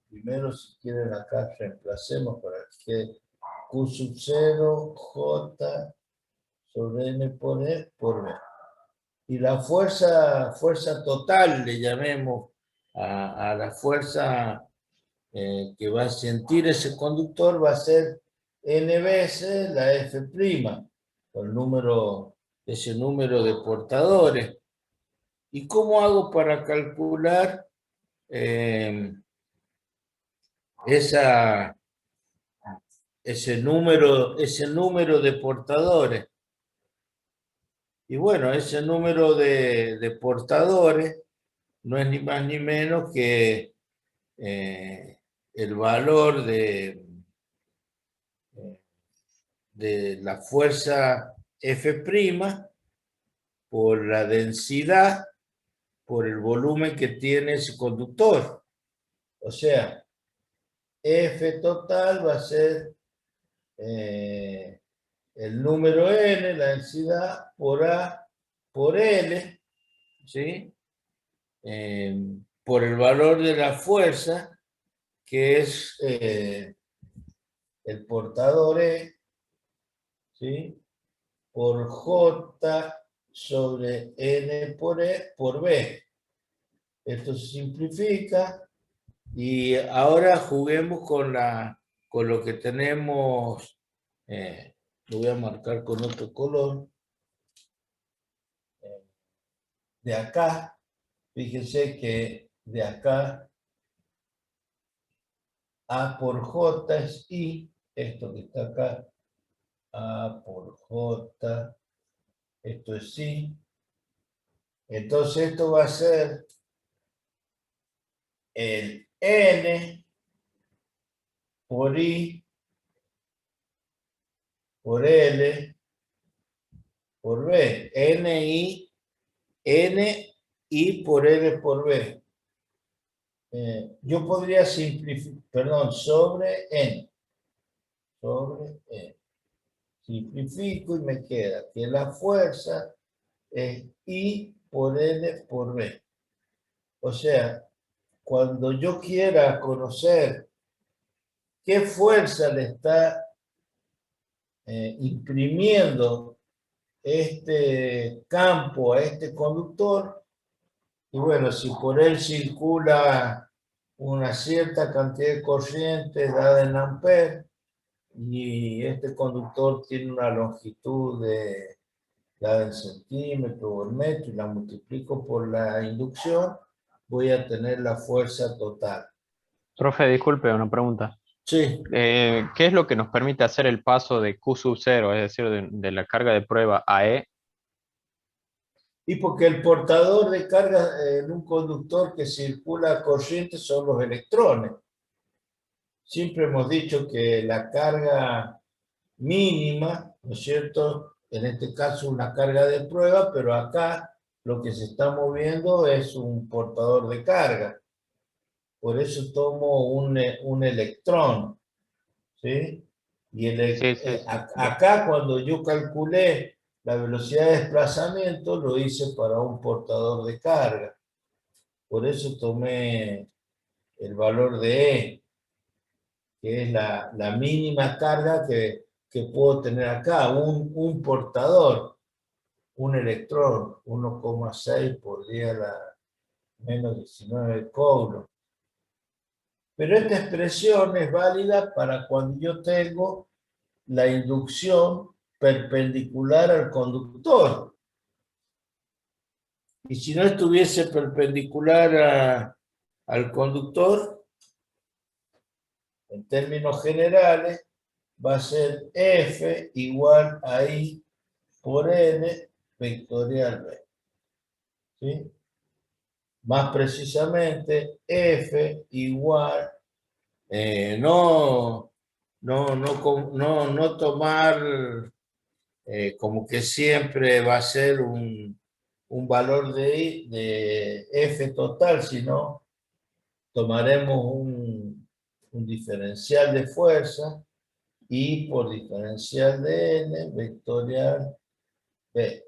Primero, si quieren acá, reemplacemos para que quede Q sub 0, J sobre N por E por B. Y la fuerza total, le llamemos a la fuerza que va a sentir ese conductor, va a ser N veces la F', ese número de portadores. ¿Y cómo hago para calcular ese número de portadores? Y bueno, ese número de portadores no es ni más ni menos que el valor de la fuerza F' por la densidad, por el volumen que tiene ese conductor. O sea, F total va a ser el número N, la densidad, por A por L, ¿sí? Por el valor de la fuerza, que es el portador E, ¿sí? Por J sobre N por E por B. Esto se simplifica y ahora juguemos con lo que tenemos. Lo voy a marcar con otro color. De acá, fíjense que de acá A por J es I, esto que está acá, A por J, esto es I. Entonces esto va a ser el N por I por L por B. N por L por B. Yo podría simplificar, sobre N. Sobre N. Simplifico y me queda que la fuerza es I por L por B. O sea, cuando yo quiera conocer qué fuerza le está imprimiendo este campo a este conductor, y bueno, si por él circula una cierta cantidad de corriente dada en amperes, y este conductor tiene una longitud dada en centímetro o en metro, y la multiplico por la inducción, voy a tener la fuerza total. Profe, disculpe, una pregunta. Sí. ¿Qué es lo que nos permite hacer el paso de Q sub 0, es decir, de la carga de prueba a E? Y porque el portador de carga en un conductor que circula corriente son los electrones. Siempre hemos dicho que la carga mínima, ¿no es cierto? En este caso una carga de prueba, pero acá lo que se está moviendo es un portador de carga. Por eso tomo un electrón, ¿sí? Y acá cuando yo calculé la velocidad de desplazamiento, lo hice para un portador de carga. Por eso tomé el valor de E, que es la mínima carga que puedo tener acá, un portador, un electrón, 1,6 por 10 a la menos 19 coulombs. Pero esta expresión es válida para cuando yo tengo la inducción perpendicular al conductor. Y si no estuviese perpendicular al conductor, en términos generales, va a ser F igual a I por N vectorial B. ¿Sí? Más precisamente, F igual, no tomar como que siempre va a ser un valor de F total, sino tomaremos un diferencial de fuerza y por diferencial de N vectorial B.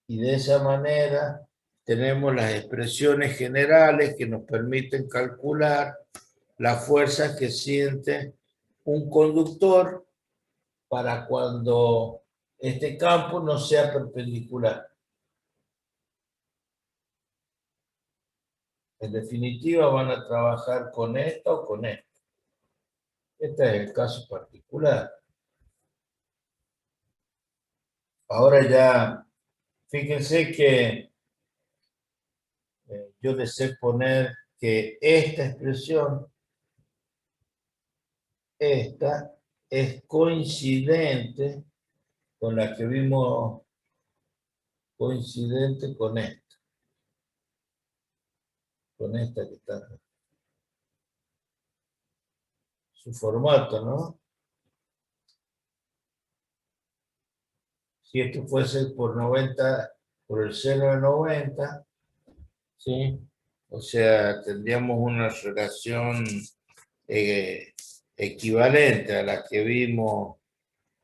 Y de esa manera tenemos las expresiones generales que nos permiten calcular las fuerzas que siente un conductor para cuando este campo no sea perpendicular. En definitiva, van a trabajar con esto o con esto. Este es el caso particular. Ahora ya, fíjense que yo deseo poner que esta expresión, esta, es coincidente con la que vimos, coincidente con esta que está. Su formato, ¿no? Si esto fuese por 90, por el seno de 90, ¿sí? O sea, tendríamos una relación equivalente a la que vimos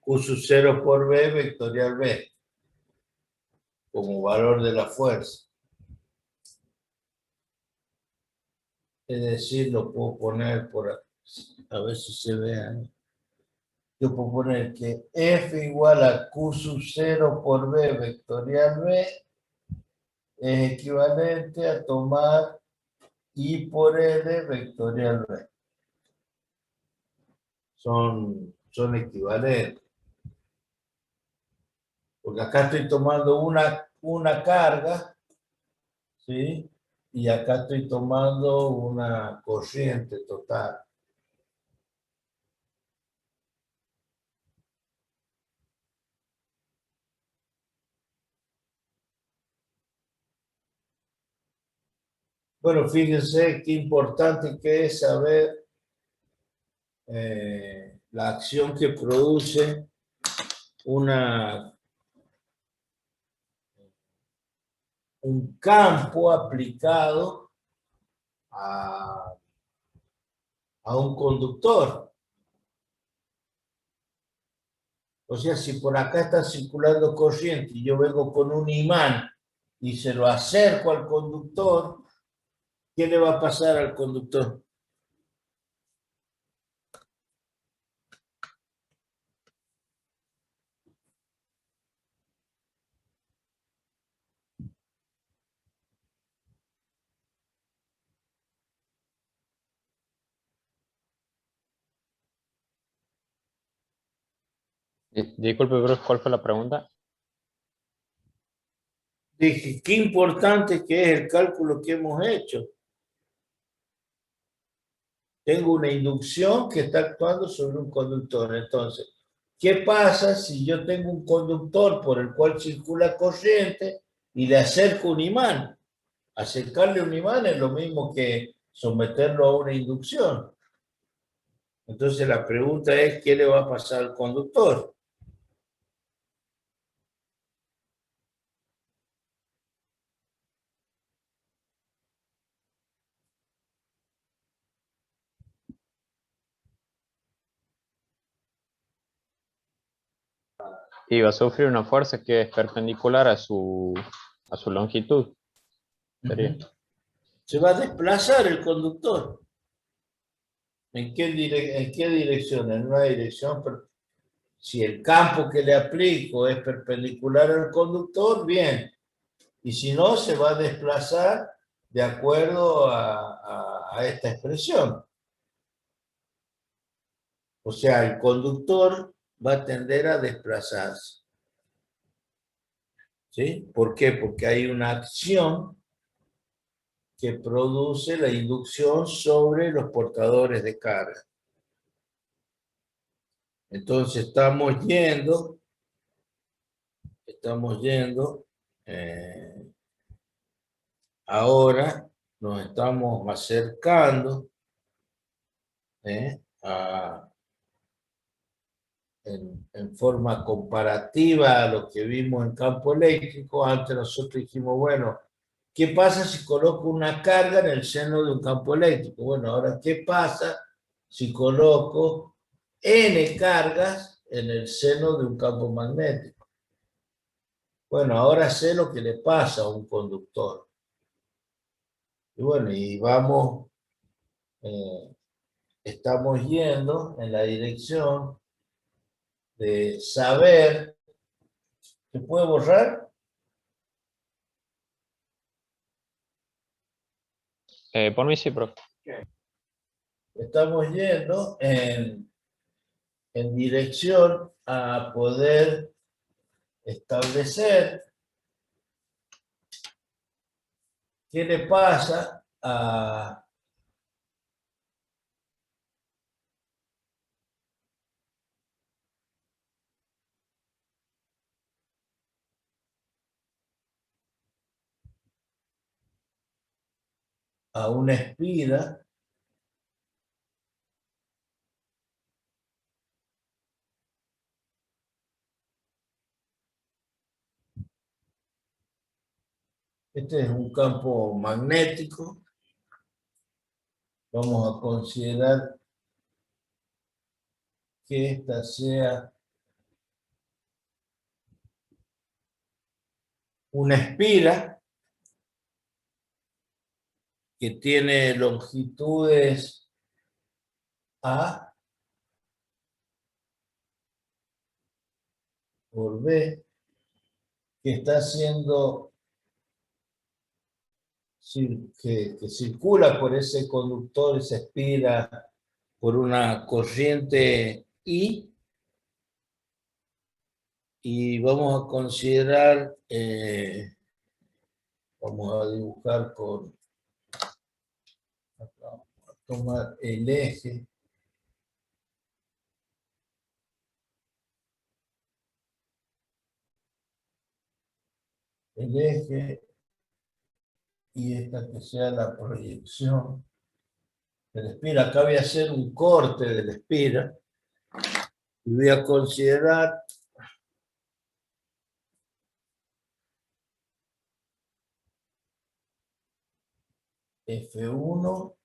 Q sub 0 por B vectorial B, como valor de la fuerza. Es decir, lo puedo poner por, a ver si se ve ahí. Yo puedo poner que F igual a Q sub 0 por B vectorial B es equivalente a tomar I por L vectorial B. Son equivalentes. Porque acá estoy tomando una carga, ¿sí? Y acá estoy tomando una corriente total. Bueno, fíjense qué importante que es saber la acción que produce un campo aplicado a un conductor. O sea, si por acá está circulando corriente y yo vengo con un imán y se lo acerco al conductor, ¿qué le va a pasar al conductor? Disculpe, Bruce, ¿cuál fue la pregunta? Dije, qué importante que es el cálculo que hemos hecho. Tengo una inducción que está actuando sobre un conductor. Entonces, ¿qué pasa si yo tengo un conductor por el cual circula corriente y le acerco un imán? Acercarle un imán es lo mismo que someterlo a una inducción. Entonces la pregunta es, ¿qué le va a pasar al conductor? Y va a sufrir una fuerza que es perpendicular a su longitud. Sería. Se va a desplazar el conductor. ¿En qué dirección? En una dirección. Si el campo que le aplico es perpendicular al conductor, bien. Y si no, se va a desplazar de acuerdo a esta expresión. O sea, el conductor va a tender a desplazarse. ¿Sí? ¿Por qué? Porque hay una acción que produce la inducción sobre los portadores de carga. Entonces estamos yendo ahora nos estamos acercando en forma comparativa a lo que vimos en campo eléctrico. Antes nosotros dijimos, bueno, ¿qué pasa si coloco una carga en el seno de un campo eléctrico? Bueno, ahora, ¿qué pasa si coloco n cargas en el seno de un campo magnético? Bueno, ahora sé lo que le pasa a un conductor. Y bueno, y vamos, estamos yendo en la dirección de saber. ¿Se puede borrar? Por mí sí, profe. Estamos yendo en dirección a poder establecer qué le pasa a una espira Este es un campo magnético. Vamos a considerar que esta sea una espira que tiene longitudes A por B, que está haciendo, que circula por ese conductor, esa espira, por una corriente I, y vamos a considerar, vamos a dibujar vamos a tomar el eje. El eje y esta que sea la proyección de la espira. Acá voy a hacer un corte de la espira y voy a considerar F1,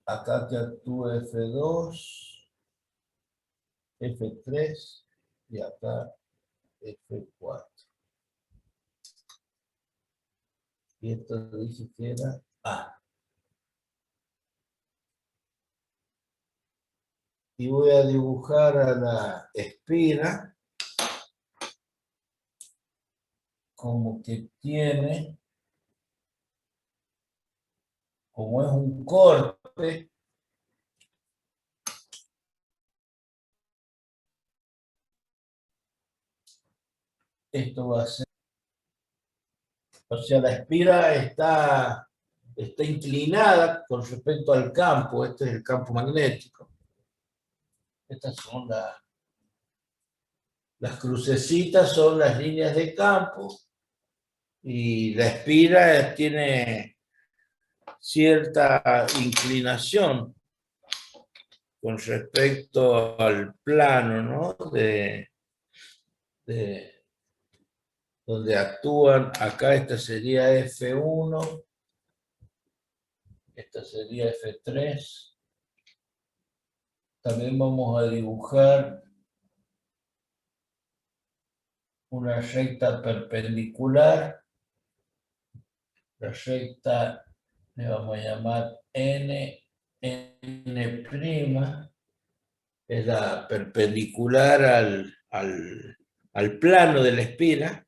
acá que actúe F2, F3 y acá F4. Y esto dije que era A. Y voy a dibujar a la espira como que tiene, como es un corte, esto va a ser, o sea, la espira está inclinada con respecto al campo. Este es el campo magnético. Estas son las crucecitas, son las líneas de campo, y la espira tiene cierta inclinación con respecto al plano, ¿no? Donde actúan. Acá esta sería F1, esta sería F3. También vamos a dibujar una recta perpendicular. La recta le vamos a llamar N', es la perpendicular al plano de la espira,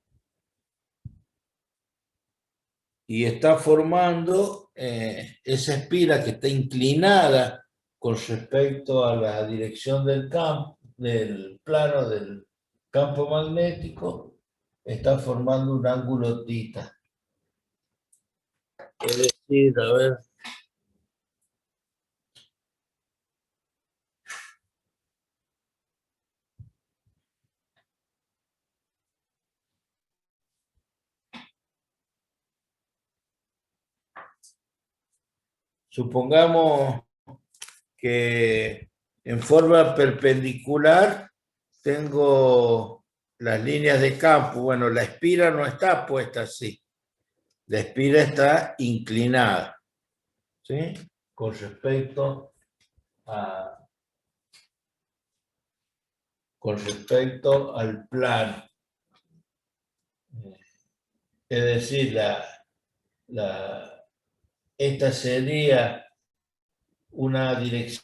y está formando esa espira que está inclinada con respecto a la dirección del campo, del plano del campo magnético, está formando un ángulo θ. Es decir, a ver, Supongamos que en forma perpendicular tengo las líneas de campo. Bueno, la espira no está puesta así. La espira está inclinada, ¿sí? Con respecto al plano. Es decir, esta sería una dirección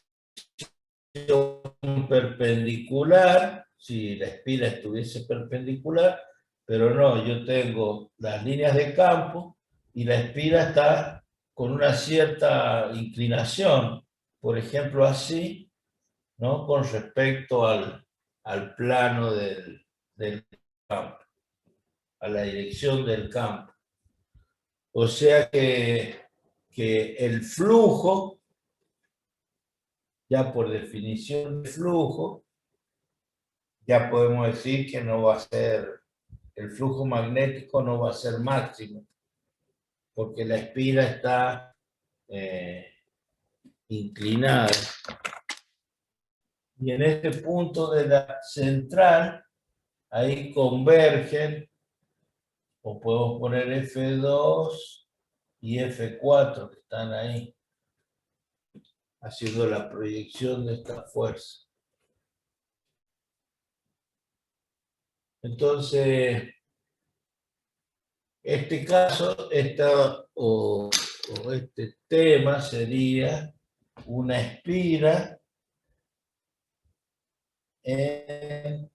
perpendicular, si la espira estuviese perpendicular, pero no, yo tengo las líneas de campo y la espira está con una cierta inclinación, por ejemplo así, ¿no? Con respecto al plano del campo, a la dirección del campo. O sea que el flujo, ya por definición de flujo, ya podemos decir que no va a ser, el flujo magnético no va a ser máximo, porque la espira está inclinada. Y en este punto de la central, ahí convergen, o podemos poner F2 y F4 que están ahí, haciendo la proyección de esta fuerza. Entonces, este caso, o este tema sería una espira en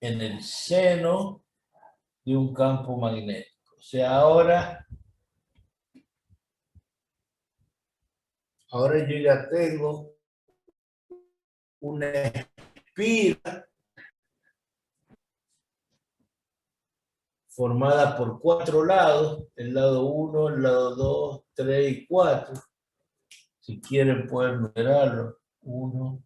el seno de un campo magnético. O sea, ahora yo ya tengo una espira formada por 4 lados, el lado 1, el lado 2, 3 y 4. Si quieren pueden numerarlo. 1,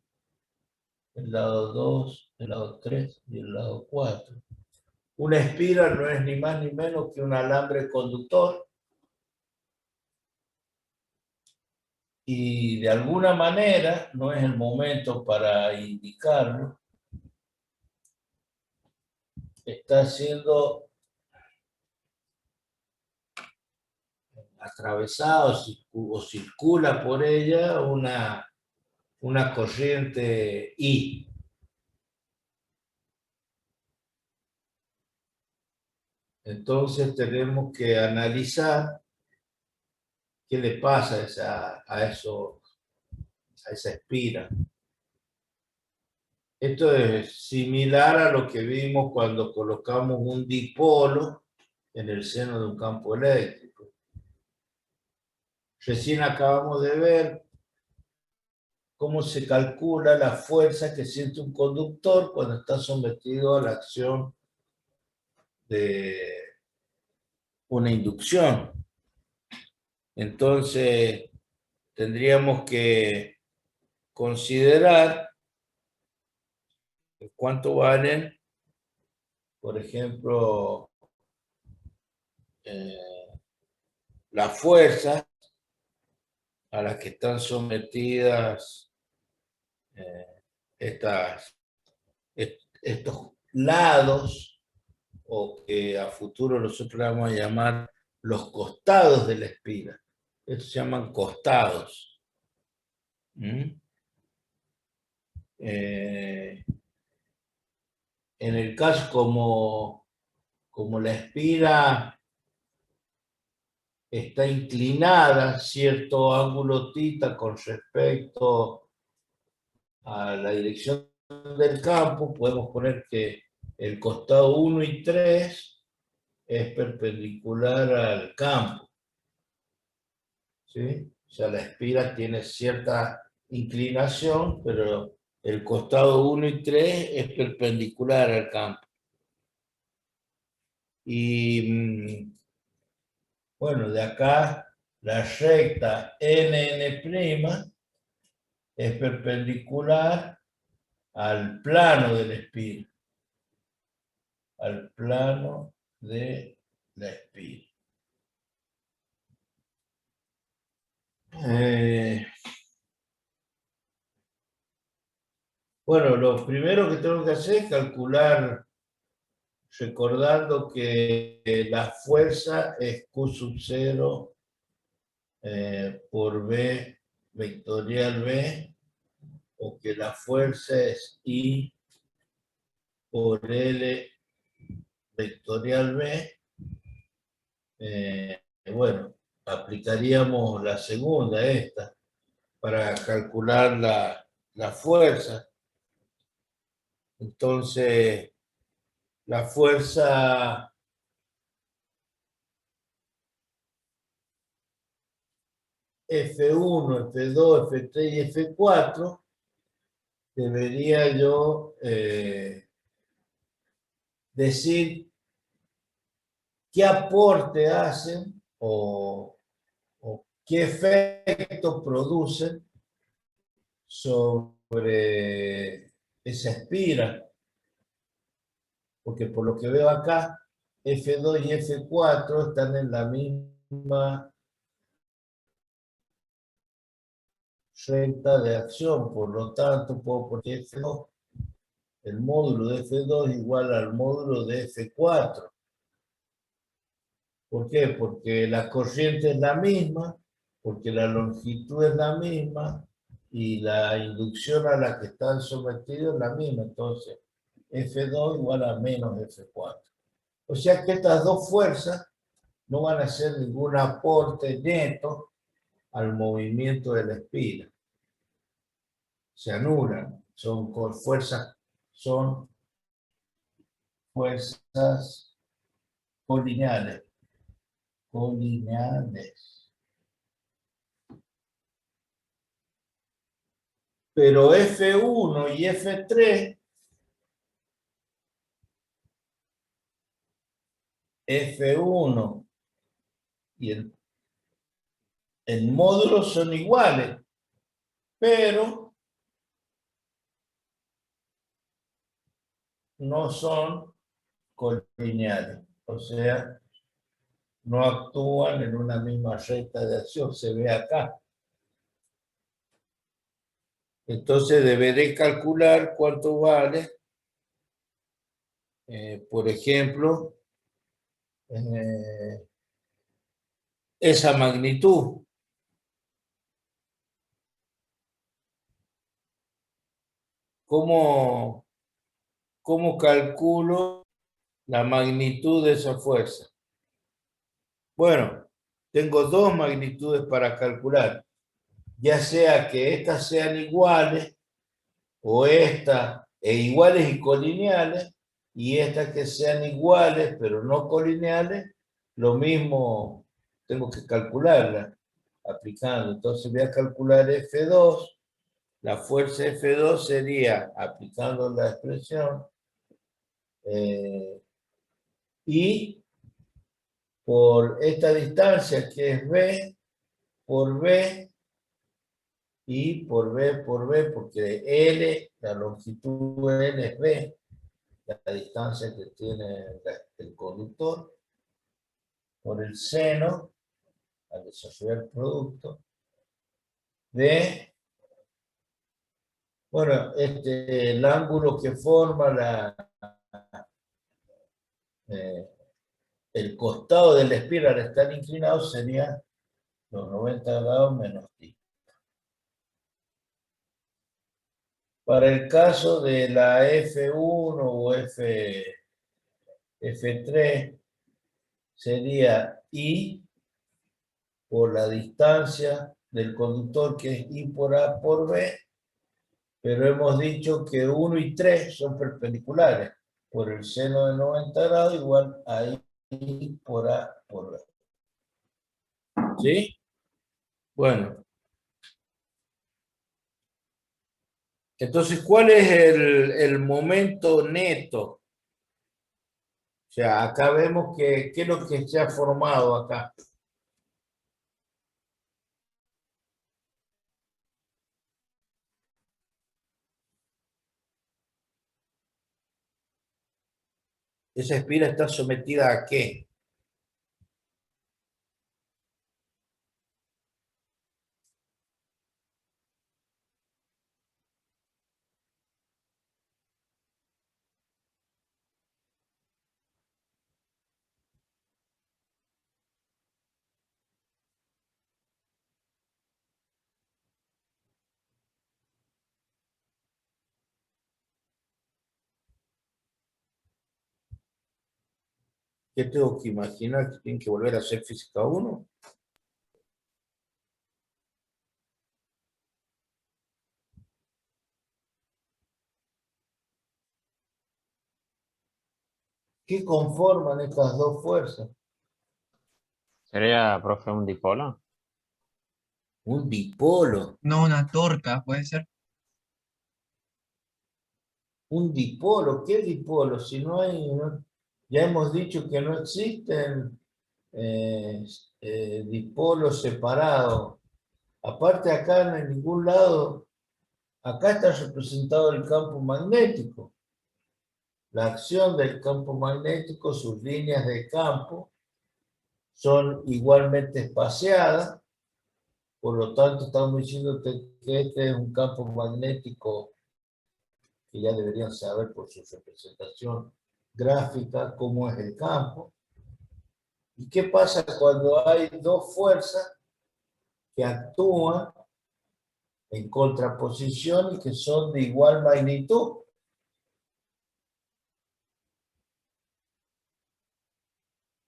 el lado 2, el lado 3 y el lado 4. Una espira no es ni más ni menos que un alambre conductor. Y de alguna manera, no es el momento para indicarlo, está siendo atravesado o circula por ella una corriente I. Entonces tenemos que analizar qué le pasa a esa espira. Esto es similar a lo que vimos cuando colocamos un dipolo en el seno de un campo eléctrico. Recién acabamos de ver cómo se calcula la fuerza que siente un conductor cuando está sometido a la acción de una inducción. Entonces, tendríamos que considerar cuánto valen, por ejemplo, las fuerzas a las que están sometidas estos lados, o que a futuro nosotros le vamos a llamar los costados de la espira. Estos se llaman costados. En el caso como la espira está inclinada cierto ángulo θ con respecto a la dirección del campo, podemos poner que el costado 1 y 3 es perpendicular al campo, ¿sí? O sea, la espira tiene cierta inclinación, pero el costado 1 y 3 es perpendicular al campo. Y bueno, de acá la recta NN' es perpendicular al plano de la espira. Al plano de la espira. Bueno, lo primero que tengo que hacer es calcular, recordando que la fuerza es Q sub 0 por B vectorial B, o que la fuerza es I por L vectorial B. Bueno, aplicaríamos la segunda, esta, para calcular la fuerza. Entonces, la fuerza F1, F2, F3 y F4, debería yo decir qué aporte hacen o qué efecto producen sobre esa espira. Porque por lo que veo acá, F2 y F4 están en la misma recta de acción, por lo tanto puedo poner F2, el módulo de F2 igual al módulo de F4. ¿Por qué? Porque la corriente es la misma, porque la longitud es la misma y la inducción a la que están sometidos es la misma. Entonces, F2 igual a menos F4. O sea que estas dos fuerzas no van a hacer ningún aporte neto al movimiento de la espira. Se anulan, son fuerzas colineales. Pero F1 y F3, F1 y el módulo son iguales, pero no son colineales. O sea, no actúan en una misma recta de acción, se ve acá. Entonces deberé calcular cuánto vale, por ejemplo, esa magnitud. ¿Cómo calculo la magnitud de esa fuerza? Bueno, tengo dos magnitudes para calcular. Ya sea que estas sean iguales, o estas iguales y colineales, y estas que sean iguales pero no colineales, lo mismo tengo que calcularla aplicando. Entonces voy a calcular F2, la fuerza F2 sería, aplicando la expresión, y por esta distancia que es B por B, y por B, porque L, la longitud L es B, la distancia que tiene el conductor, por el seno, al desarrollar el producto, de, bueno, el ángulo que forma el costado de la espira al estar inclinado sería los 90 grados menos t. Para el caso de la F1 o F3, sería I por la distancia del conductor, que es I por A por B, pero hemos dicho que 1 y 3 son perpendiculares, por el seno de 90 grados igual a I por A por B. ¿Sí? Bueno. Entonces, ¿cuál es el momento neto? O sea, acá vemos que qué es lo que se ha formado acá. ¿Esa espira está sometida a qué? ¿Qué tengo que imaginar? ¿Que tienen que volver a hacer física 1? ¿Qué conforman estas dos fuerzas? ¿Sería, profe, un dipolo? Un dipolo. No, una torca, puede ser. Un dipolo. ¿Qué dipolo? Si no hay... ya hemos dicho que no existen dipolos separados. Aparte acá no hay ningún lado. Acá está representado el campo magnético. La acción del campo magnético, sus líneas de campo, son igualmente espaciadas. Por lo tanto, estamos diciendo que este es un campo magnético que ya deberían saber por su representación gráfica cómo es el campo. ¿Y qué pasa cuando hay dos fuerzas que actúan en contraposición y que son de igual magnitud?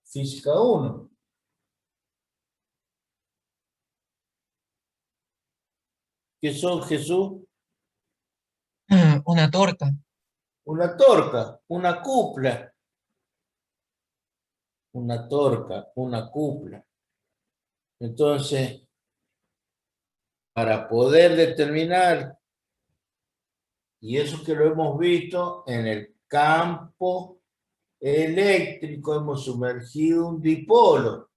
Física 1. ¿Qué son, Jesús? Una torta. Una torca, una cupla. Una torca, una cupla. Entonces, para poder determinar, y eso que lo hemos visto en el campo eléctrico, hemos sumergido un dipolo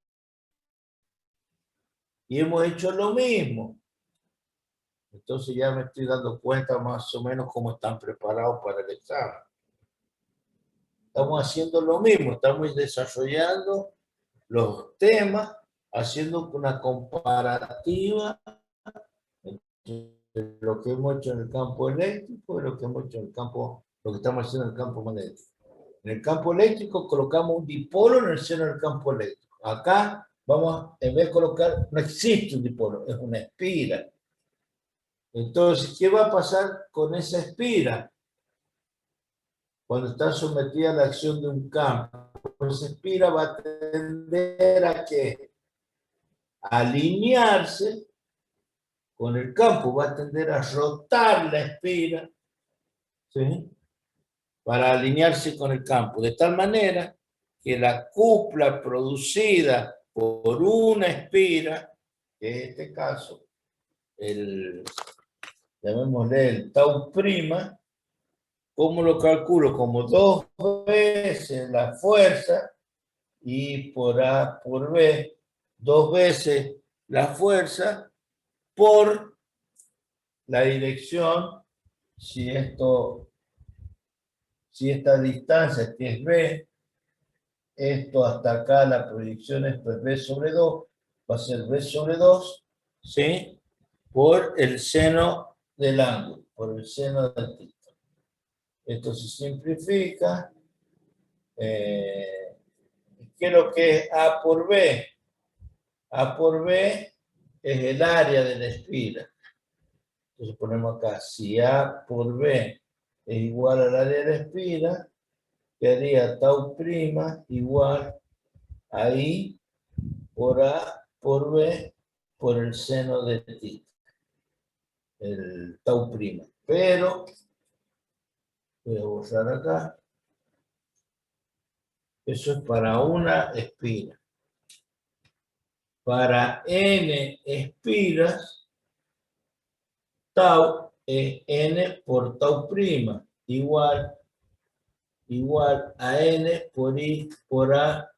y hemos hecho lo mismo. Entonces ya me estoy dando cuenta más o menos cómo están preparados para el examen. Estamos haciendo lo mismo, estamos desarrollando los temas, haciendo una comparativa entre lo que hemos hecho en el campo eléctrico y lo que hemos hecho en el campo, lo que estamos haciendo en el campo magnético. En el campo eléctrico colocamos un dipolo en el seno del campo eléctrico. Acá vamos, en vez de colocar, no existe un dipolo, es una espira. Entonces, ¿qué va a pasar con esa espira? Cuando está sometida a la acción de un campo, esa espira va a tender a que alinearse con el campo, va a tender a rotar la espira, ¿sí? Para alinearse con el campo, de tal manera que la cupla producida por una espira, que es este caso, llamémosle el tau prima, ¿cómo lo calculo? Como 2 veces la fuerza y por A por B, 2 veces la fuerza por la dirección, si esta distancia que es B, esto hasta acá, la proyección, esto es B sobre 2, va a ser B sobre 2, ¿sí? Por el seno del ángulo, por el seno del θ. Esto se simplifica. ¿Qué es lo que es A por B? A por B es el área de la espira. Entonces ponemos acá, si A por B es igual al área de la espira, quedaría tau prima igual a I por A por B por el seno de θ, el tau prima. Pero, voy a borrar acá, eso es para una espira. Para n espiras, tau es n por tau prima, igual a n por I por A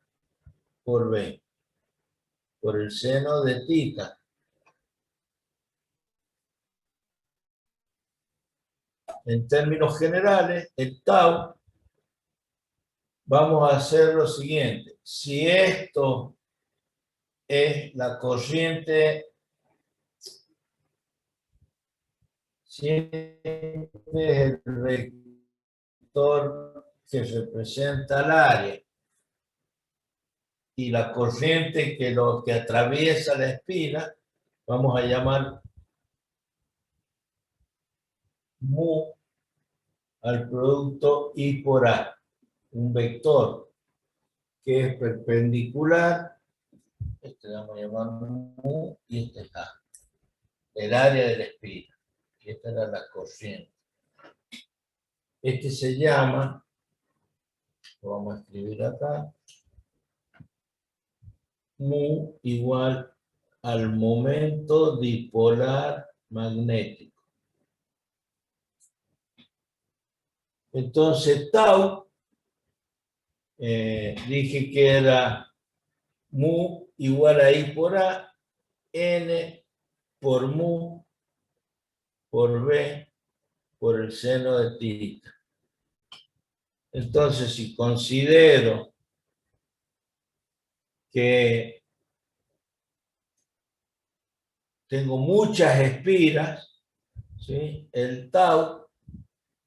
por B, por el seno de θ. En términos generales, el tau, vamos a hacer lo siguiente. Si esto es la corriente, si este es el vector que representa el área y la corriente que atraviesa la espina, vamos a llamar mu al producto I por A, un vector que es perpendicular, este le vamos a llamar mu, y este es A, el área de la espira, y esta era la corriente. Este se llama, lo vamos a escribir acá, mu igual al momento dipolar magnético. Entonces, tau, dije que era mu igual a I por A, N por mu por B por el seno de tita. Entonces, si considero que tengo muchas espiras, ¿sí? El tau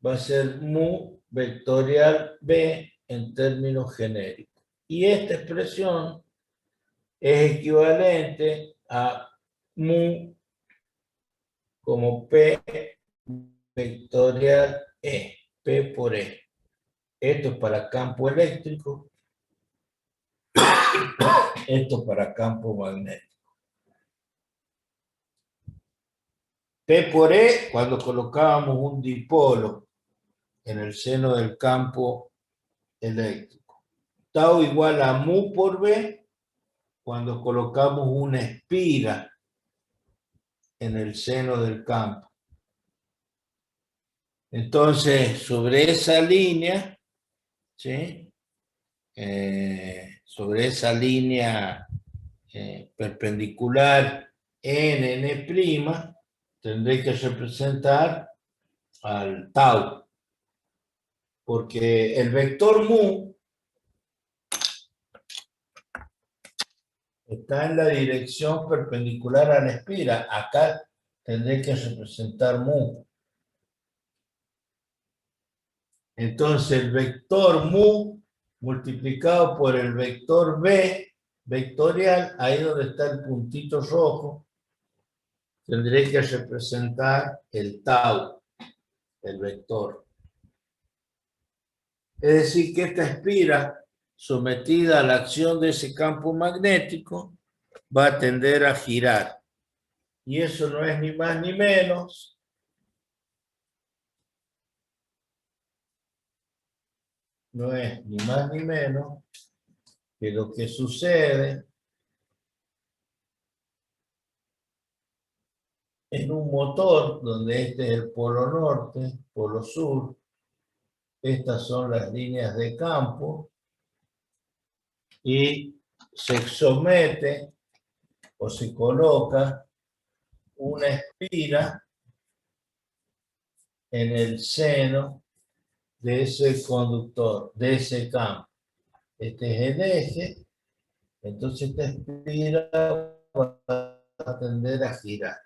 va a ser mu vectorial B en términos genéricos. Y esta expresión es equivalente a mu como P vectorial E, P por E. Esto es para campo eléctrico, esto es para campo magnético. P por E, cuando colocábamos un dipolo en el seno del campo eléctrico. Tau igual a mu por B, cuando colocamos una espira en el seno del campo. Entonces, sobre esa línea, ¿sí? Sobre esa línea perpendicular N', tendré que representar al tau, porque el vector mu está en la dirección perpendicular a la espira. Acá tendré que representar mu. Entonces el vector mu multiplicado por el vector B vectorial, ahí donde está el puntito rojo, tendré que representar el tau, el vector. Es decir, que esta espira sometida a la acción de ese campo magnético va a tender a girar. Y eso no es ni más ni menos que lo que sucede en un motor donde este es el polo norte, polo sur, estas son las líneas de campo y se somete o se coloca una espira en el seno de ese conductor, de ese campo. Este es el eje, entonces esta espira va a tender a girar.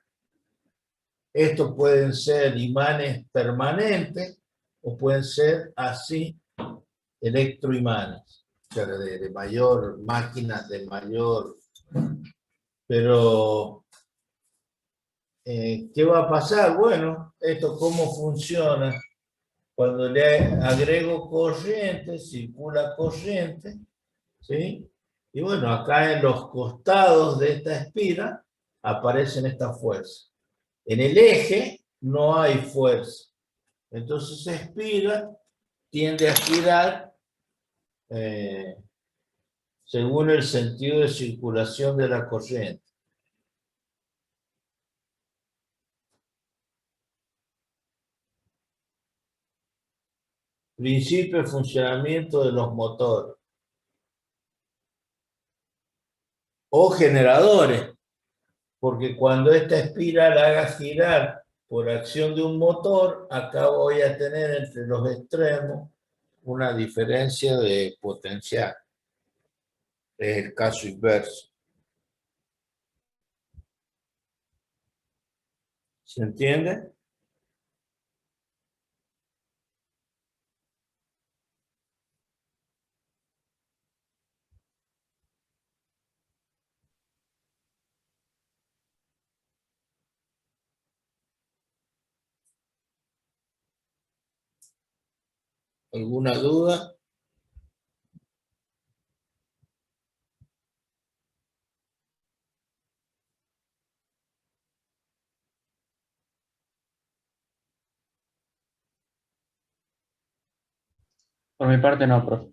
Estos pueden ser imanes permanentes o pueden ser así electroimanes, o sea, de mayor, máquinas de mayor. Pero, ¿qué va a pasar? Bueno, esto cómo funciona. Cuando le agrego corriente, circula corriente, ¿sí? Y bueno, acá en los costados de esta espira aparecen estas fuerzas. En el eje no hay fuerza. Entonces esa espira tiende a girar según el sentido de circulación de la corriente. Principio de funcionamiento de los motores o generadores, porque cuando esta espira la haga girar por acción de un motor, acá voy a tener entre los extremos una diferencia de potencial. Es el caso inverso. ¿Se entiende? ¿Alguna duda? Por mi parte no, profe.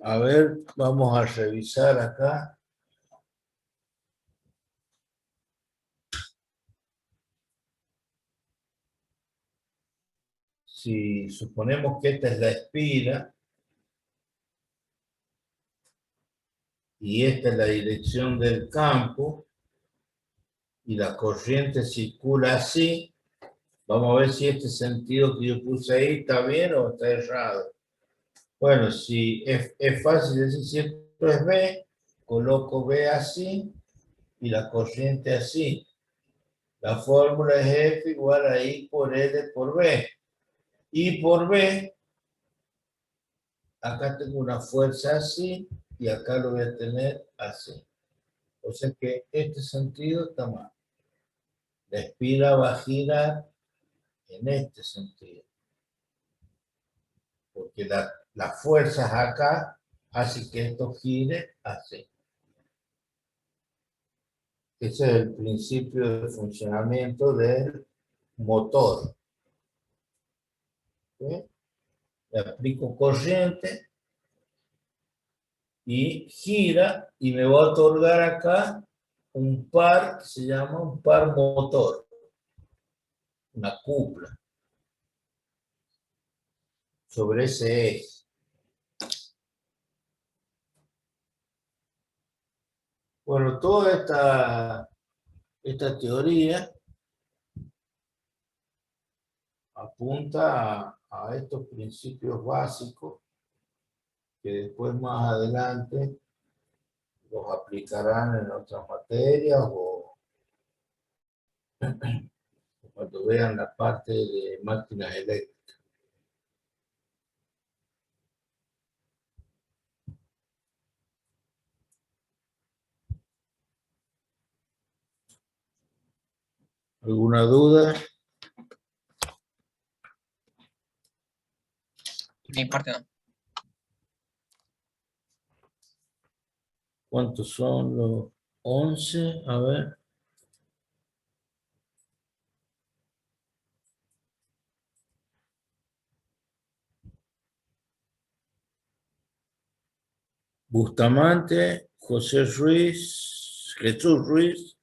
A ver, vamos a revisar acá. Si suponemos que esta es la espira y esta es la dirección del campo y la corriente circula así, vamos a ver si este sentido que yo puse ahí está bien o está errado. Bueno, si es fácil decir si esto es B, coloco B así y la corriente así. La fórmula es F igual a I por L por B. I por B, acá tengo una fuerza así y acá lo voy a tener así. O sea que este sentido está mal. La espira va a girar en este sentido. Porque las fuerzas acá hacen que esto gire así. Ese es el principio de funcionamiento del motor. ¿Sí? Le aplico corriente y gira y me va a otorgar acá un par que se llama un par motor, una cupla sobre ese eje. Bueno, toda esta teoría apunta a estos principios básicos que después más adelante los aplicarán en otras materias o cuando vean la parte de máquinas eléctricas. ¿Alguna duda? Mi parte no. ¿Cuántos son los 11? A ver. Bustamante, José Ruiz, Jesús Ruiz,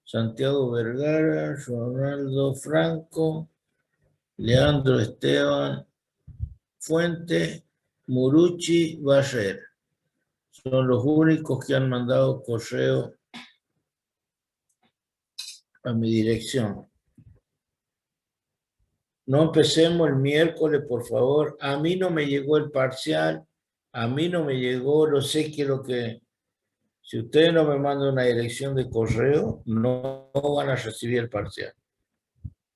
Santiago Vergara, Ronaldo Franco, Leandro Esteban, Fuente, Murucci, Barrer. Son los únicos que han mandado correo a mi dirección. No empecemos el miércoles, por favor. A mí no me llegó el parcial, a mí no me llegó, no sé qué es lo que... Si ustedes no me mandan una dirección de correo, no van a recibir el parcial.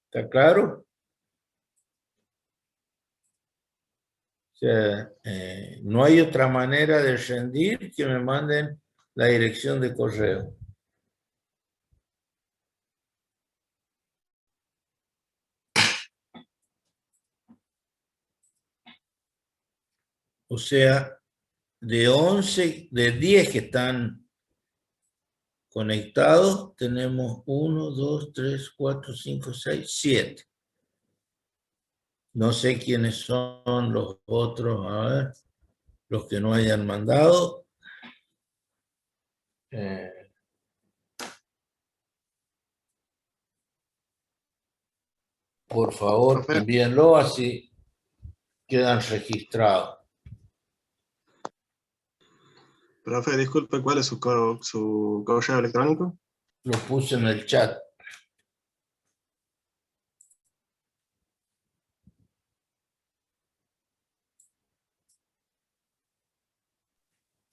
¿Está claro? O sea, no hay otra manera de rendir que me manden la dirección de correo. O sea, de 11, de 10 que están conectados, tenemos 1, 2, 3, 4, 5, 6, 7. No sé quiénes son los otros, a ver, los que no hayan mandado. Por favor, Profe. envíenlo así quedan registrados. Profe, disculpe, ¿cuál es su correo electrónico? Lo puse en el chat.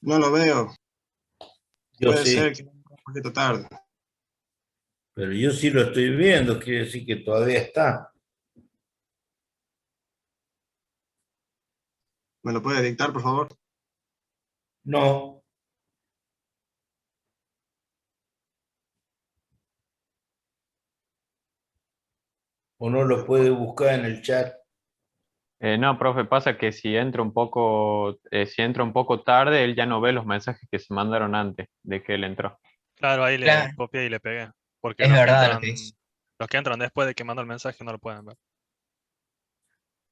No lo veo. Yo Puede sí, ser que un poquito tarde. pero yo sí lo estoy viendo, quiere decir que todavía está. ¿Me lo puede dictar, por favor? No. O no lo puede buscar en el chat. No, profe, pasa que si entra un poco tarde, él ya no ve los mensajes que se mandaron antes de que él entró. Claro, ahí le Claro, copié y le pegué. Porque es no verdad lo filtran, que dice. Los que entran después de que mando el mensaje no lo pueden ver.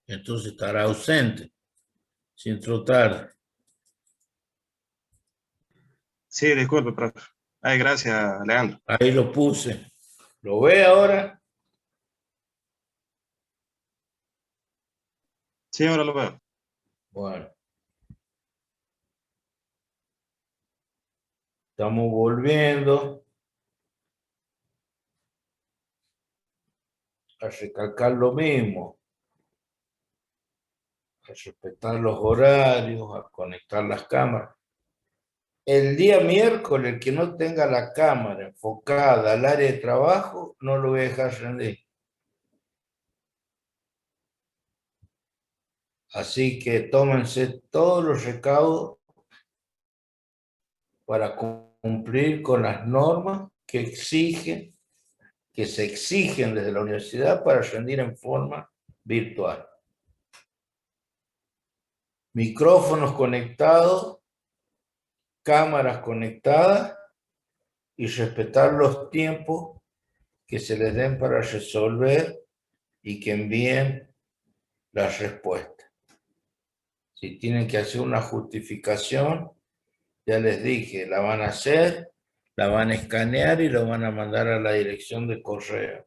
Entonces estará ausente, si entró tarde. Sí, disculpe, profe. Ay, gracias, Leandro. Ahí lo puse. ¿Lo ve ahora? Sí, ahora lo veo. Bueno. Estamos volviendo a recalcar lo mismo, a respetar los horarios, a conectar las cámaras. El día miércoles, el que no tenga la cámara enfocada al área de trabajo, no lo voy a dejar rendir. Así que tómense todos los recaudos para cumplir con las normas que se exigen desde la universidad para rendir en forma virtual. Micrófonos conectados, cámaras conectadas y respetar los tiempos que se les den para resolver y que envíen las respuestas. Si tienen que hacer una justificación, ya les dije, la van a hacer, la van a escanear y la van a mandar a la dirección de correo.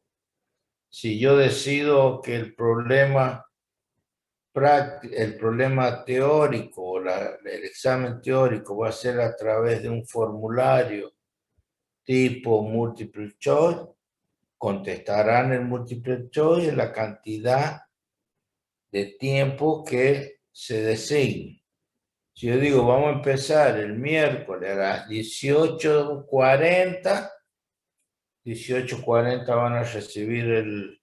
Si yo decido que el problema teórico o el examen teórico va a ser a través de un formulario tipo multiple choice, contestarán el multiple choice en la cantidad de tiempo que se designe. Si yo digo, vamos a empezar el miércoles a las 18:40, 18:40 van a recibir el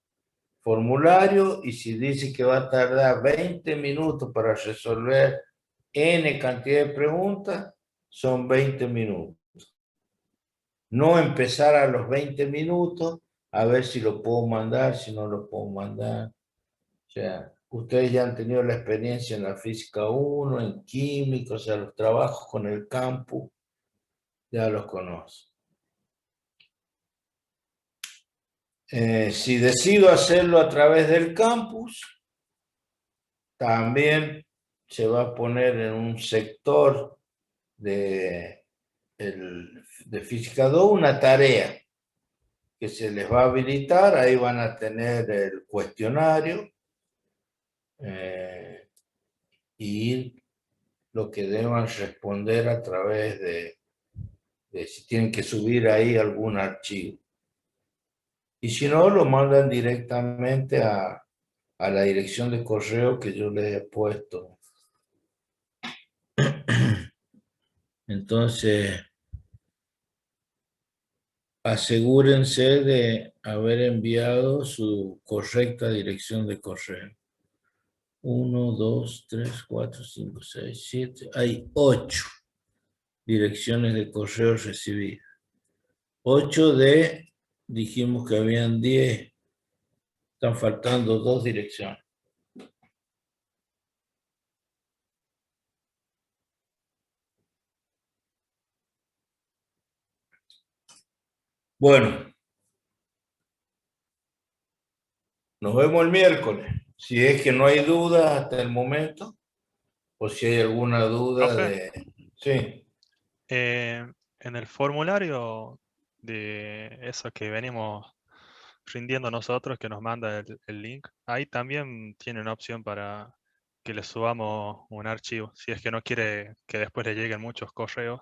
formulario y si dice que va a tardar 20 minutos para resolver N cantidad de preguntas, son 20 minutos. No empezar a los 20 minutos a ver si lo puedo mandar, si no lo puedo mandar. O sea, ustedes ya han tenido la experiencia en la física 1, en química, o sea, los trabajos con el campus, ya los conocen. Si decido hacerlo a través del campus, también se va a poner en un sector de física 2 una tarea que se les va a habilitar, ahí van a tener el cuestionario y lo que deban responder a través de si tienen que subir ahí algún archivo. Y si no, lo mandan directamente a la dirección de correo que yo les he puesto. Entonces, asegúrense de haber enviado su correcta dirección de correo. 1, 2, 3, 4, 5, 6, 7. Hay 8 direcciones de correo recibidas. 8 dijimos que habían 10. Están faltando 2 direcciones. Bueno, nos vemos el miércoles. Si es que no hay duda hasta el momento, o si hay alguna duda Profe. Sí. En el formulario de eso que venimos rindiendo nosotros, que nos manda el link, ahí también tiene una opción para que le subamos un archivo. Si es que no quiere que después le lleguen muchos correos,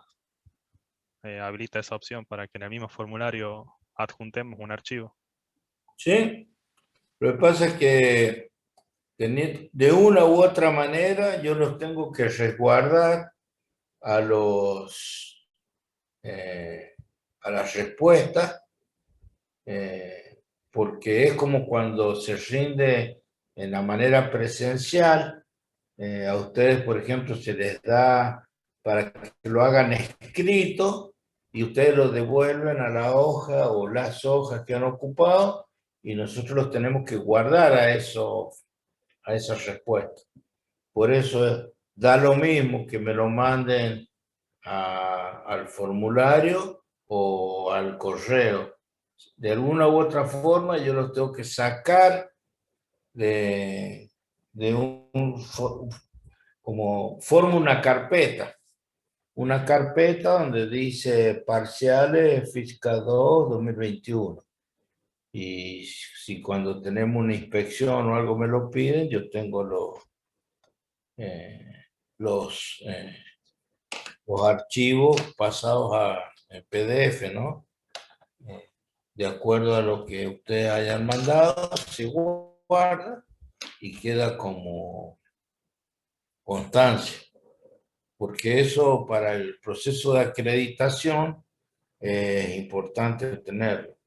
habilita esa opción para que en el mismo formulario adjuntemos un archivo. Sí, lo que pasa es que de una u otra manera yo los tengo que resguardar a las respuestas, porque es como cuando se rinde en la manera presencial, a ustedes, por ejemplo, se les da para que lo hagan escrito y ustedes lo devuelven a la hoja o las hojas que han ocupado y nosotros los tenemos que guardar a esas respuestas. Por eso da lo mismo que me lo manden al formulario o al correo. de alguna u otra forma yo los tengo que sacar de como formo una carpeta donde dice parciales física 2 2021. Y si cuando tenemos una inspección o algo me lo piden, yo tengo los archivos pasados a PDF, ¿no? De acuerdo a lo que ustedes hayan mandado, se guarda y queda como constancia. Porque eso para el proceso de acreditación es importante tenerlo.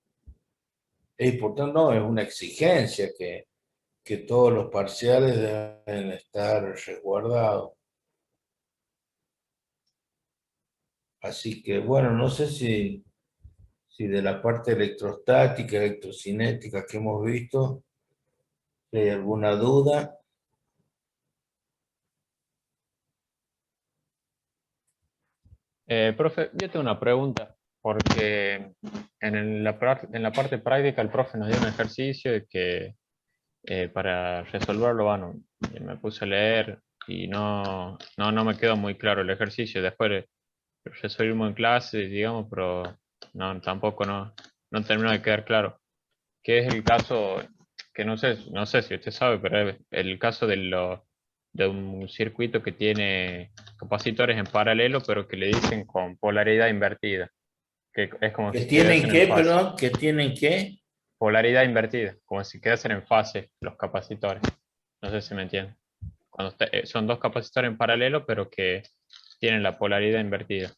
Es importante, no, es una exigencia que todos los parciales deben estar resguardados. Así que, bueno, no sé si de la parte electrostática, electrocinética que hemos visto, si hay alguna duda. Profe, yo tengo una pregunta, porque en la parte práctica el profe nos dio un ejercicio de que para resolverlo, bueno, me puse a leer y no me quedó muy claro el ejercicio. Después resolvimos en clase, digamos, pero tampoco no terminó de quedar claro. ¿Qué es el caso, que no sé si usted sabe, pero es el caso de un circuito que tiene capacitores en paralelo, pero que le dicen con polaridad invertida, que es como ¿Que si tienen quedasen en qué, fase. perdón? ¿Que tienen qué? Polaridad invertida, como si quedasen en fase los capacitores. No sé si me entienden. Cuando son dos capacitores en paralelo, pero que tienen la polaridad invertida.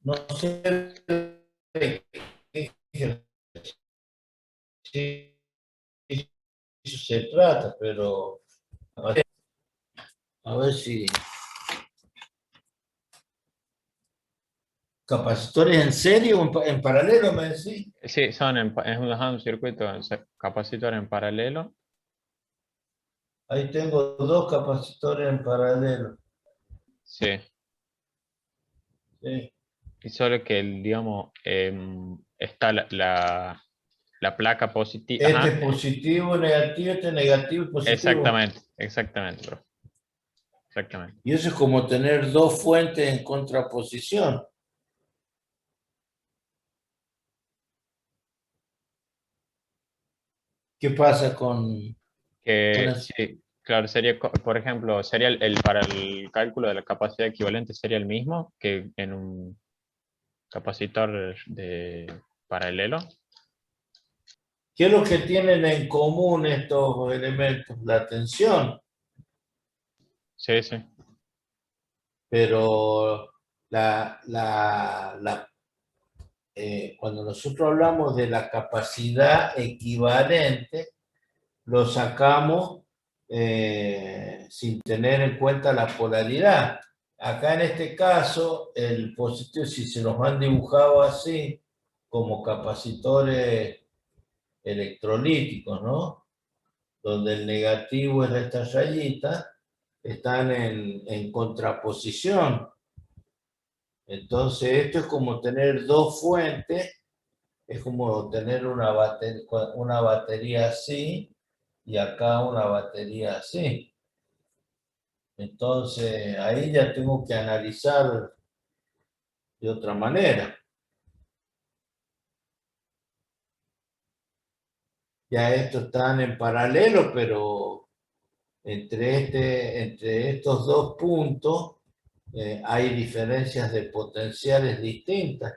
No sé de qué ejercicio se trata, pero a ver si... ¿Capacitores en serio o en paralelo, me decís? Sí, es un circuito capacitor en paralelo. Ahí tengo dos capacitores en paralelo. Sí. Sí. Y solo que, digamos, está la placa positiva. Este es positivo, negativo, este es negativo y positivo. Exactamente, bro. Exactamente. Y eso es como tener dos fuentes en contraposición. ¿Qué pasa con Que eso? sí, claro, sería, por ejemplo, sería para el cálculo de la capacidad equivalente sería el mismo que en un capacitor de paralelo. ¿Qué es lo que tienen en común estos elementos? La tensión, Sí, sí. pero cuando nosotros hablamos de la capacidad equivalente, lo sacamos sin tener en cuenta la polaridad. Acá en este caso, el positivo, si se nos han dibujado así, como capacitores electrolíticos, ¿no? Donde el negativo es esta rayita, están en contraposición. Entonces, esto es como tener dos fuentes, es como tener una batería así y acá una batería así. Entonces, ahí ya tengo que analizar de otra manera. Ya estos están en paralelo, pero entre estos dos puntos hay diferencias de potenciales distintas.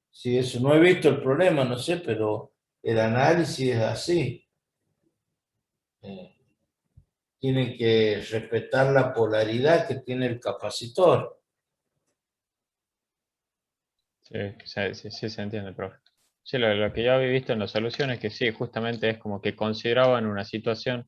Sí, eso no he visto el problema, no sé, pero el análisis es así. Tienen que respetar la polaridad que tiene el capacitor. Sí, se entiende, profe. Sí, lo que yo había visto en las soluciones es que sí, justamente es como que consideraban una situación,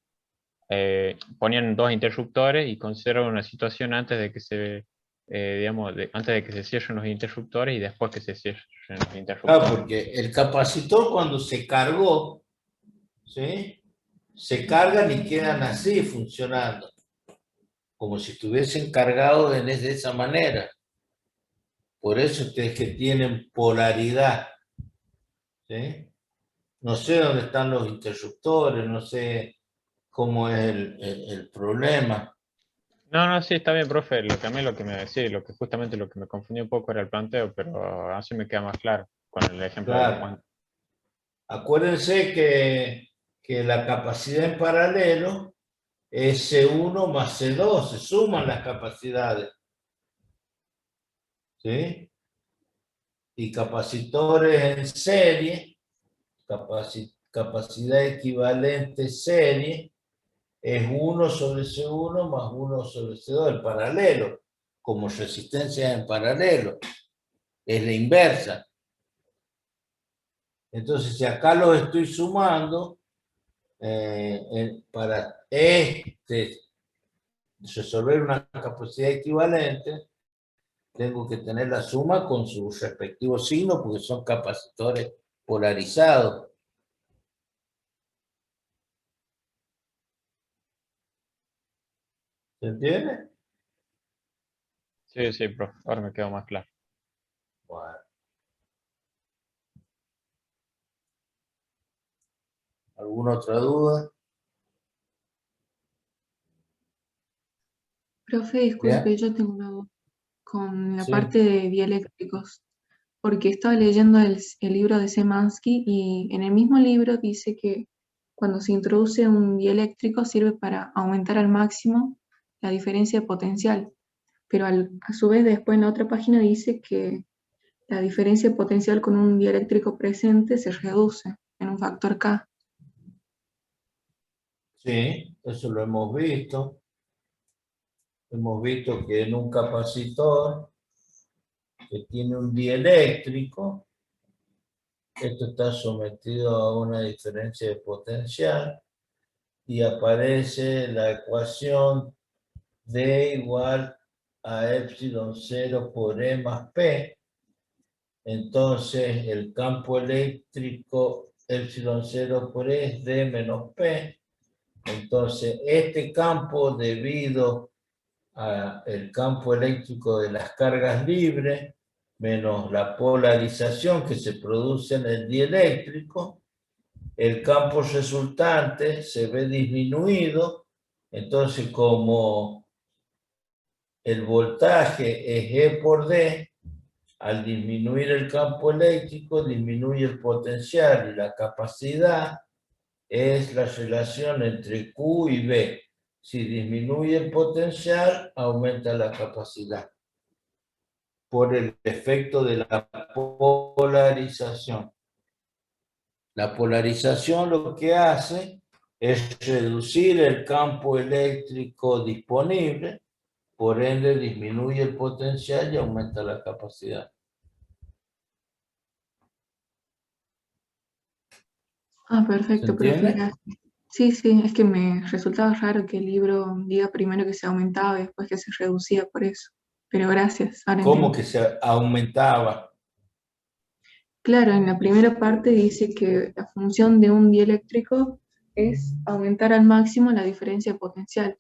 ponían dos interruptores y consideraban una situación antes de que se, digamos, antes de que se cierren los interruptores y después que se cierren los interruptores. Porque el capacitor cuando se cargó, ¿sí? Se cargan y quedan así funcionando. como si estuviesen cargados de esa manera. Por eso ustedes que tienen polaridad, ¿sí? No sé dónde están los interruptores, no sé cómo es el problema. No, sí, está bien, profe. Lo que a mí lo que me decía, justamente lo que me confundió un poco era el planteo, pero así me queda más claro con el ejemplo de la Claro. fuente. Acuérdense que la capacidad en paralelo es C1 más C2, se suman las capacidades. ¿Sí? Y capacitores en serie, capacidad equivalente serie, es 1 sobre C1 más 1 sobre C2, el paralelo, como resistencia en paralelo, es la inversa. Entonces, si acá los estoy sumando, para resolver una capacidad equivalente, tengo que tener la suma con su respectivo signo, porque son capacitores polarizados. ¿Se entiende? Sí, profe. Ahora me quedó más claro. Bueno. ¿Alguna otra duda? Profe, disculpe, ¿Bien? yo tengo una duda con la Sí. parte de dieléctricos, porque estaba leyendo el libro de Szymanski y en el mismo libro dice que cuando se introduce un dieléctrico sirve para aumentar al máximo la diferencia de potencial, pero a su vez después en la otra página dice que la diferencia de potencial con un dieléctrico presente se reduce en un factor K. Sí, eso lo hemos visto. Hemos visto que en un capacitor que tiene un dieléctrico, esto está sometido a una diferencia de potencial y aparece la ecuación D igual a epsilon 0 por E más P. Entonces el campo eléctrico epsilon 0 por E es D menos P. Entonces este campo, debido al campo eléctrico de las cargas libres, menos la polarización que se produce en el dieléctrico, el campo resultante se ve disminuido. Entonces, como el voltaje es E por D, al disminuir el campo eléctrico, disminuye el potencial, y la capacidad es la relación entre Q y B. Si disminuye el potencial, aumenta la capacidad por el efecto de la polarización. La polarización lo que hace es reducir el campo eléctrico disponible, por ende disminuye el potencial y aumenta la capacidad. Ah, ¿Se perfecto, profe, entiende? gracias. Sí, es que me resultaba raro que el libro diga primero que se aumentaba y después que se reducía por eso. Pero gracias, ahora ¿Cómo entiendo. que se aumentaba? Claro, en la primera parte dice que la función de un dieléctrico es aumentar al máximo la diferencia de potencial.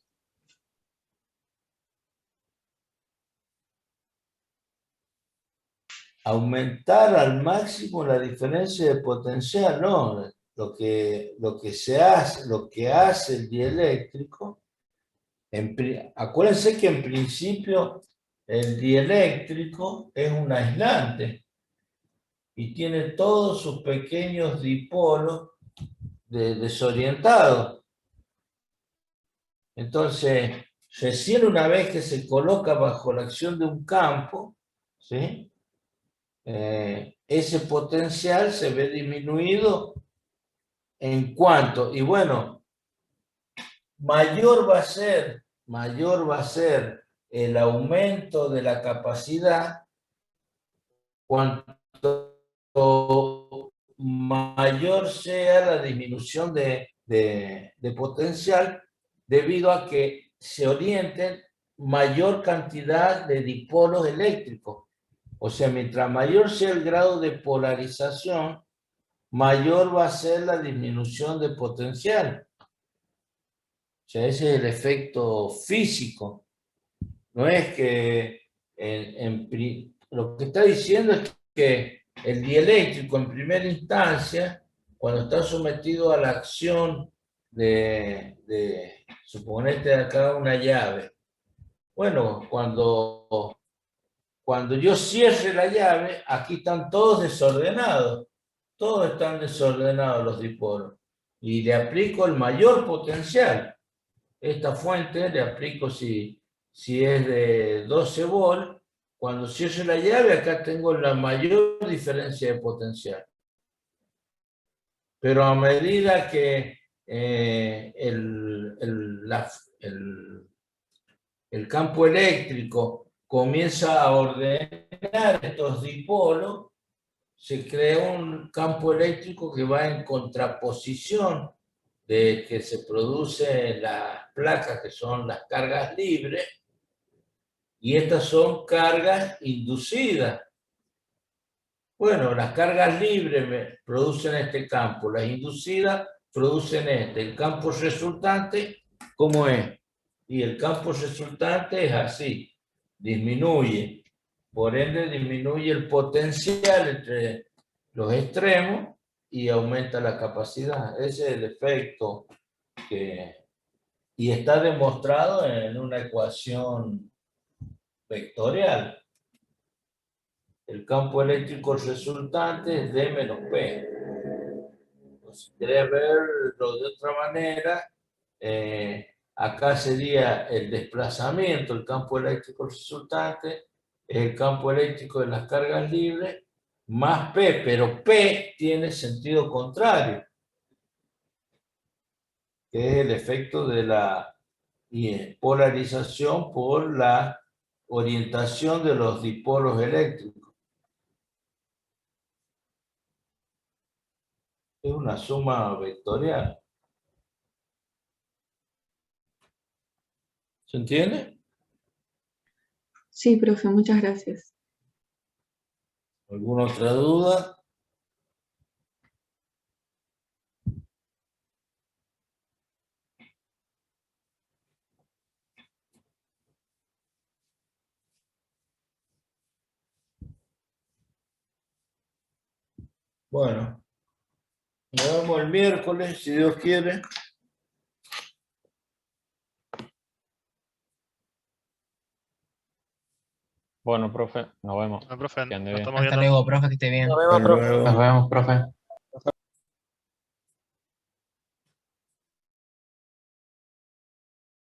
Aumentar al máximo la diferencia de potencial, no. Lo que hace el dieléctrico, acuérdense que en principio el dieléctrico es un aislante y tiene todos sus pequeños dipolos desorientados. Entonces, recién una vez que se coloca bajo la acción de un campo, ¿sí? Ese potencial se ve disminuido en cuanto, y bueno, mayor va a ser el aumento de la capacidad cuanto mayor sea la disminución de potencial, debido a que se orienten mayor cantidad de dipolos eléctricos. O sea, mientras mayor sea el grado de polarización, mayor va a ser la disminución de potencial. O sea, ese es el efecto físico. No es que lo que está diciendo es que el dieléctrico en primera instancia, cuando está sometido a la acción suponete acá una llave. Bueno, cuando yo cierre la llave, aquí están todos desordenados. Todos están desordenados los dipolos. Y le aplico el mayor potencial. Esta fuente le aplico si es de 12 volt. Cuando cierre la llave, acá tengo la mayor diferencia de potencial. Pero a medida que el campo eléctrico comienza a ordenar estos dipolos, se crea un campo eléctrico que va en contraposición de que se produce en las placas, que son las cargas libres, y estas son cargas inducidas. Bueno, las cargas libres producen este campo, las inducidas producen este. El campo resultante, ¿cómo es? Y el campo resultante es así, disminuye. Por ende, disminuye el potencial entre los extremos y aumenta la capacidad. Ese es el efecto y está demostrado en una ecuación vectorial. El campo eléctrico resultante es D menos P. Si querés verlo de otra manera, acá sería el desplazamiento, el campo eléctrico resultante, es el campo eléctrico de las cargas libres, más P, pero P tiene sentido contrario, que es el efecto de la polarización por la orientación de los dipolos eléctricos. Es una suma vectorial. ¿Se entiende? Sí, profe, muchas gracias. ¿Alguna otra duda? Bueno, nos vemos el miércoles, si Dios quiere. Bueno, profe, nos vemos. Bueno, profe, Que ande nos bien. estamos Hasta viendo. luego, profe, que esté bien. Hasta luego. Nos vemos, profe.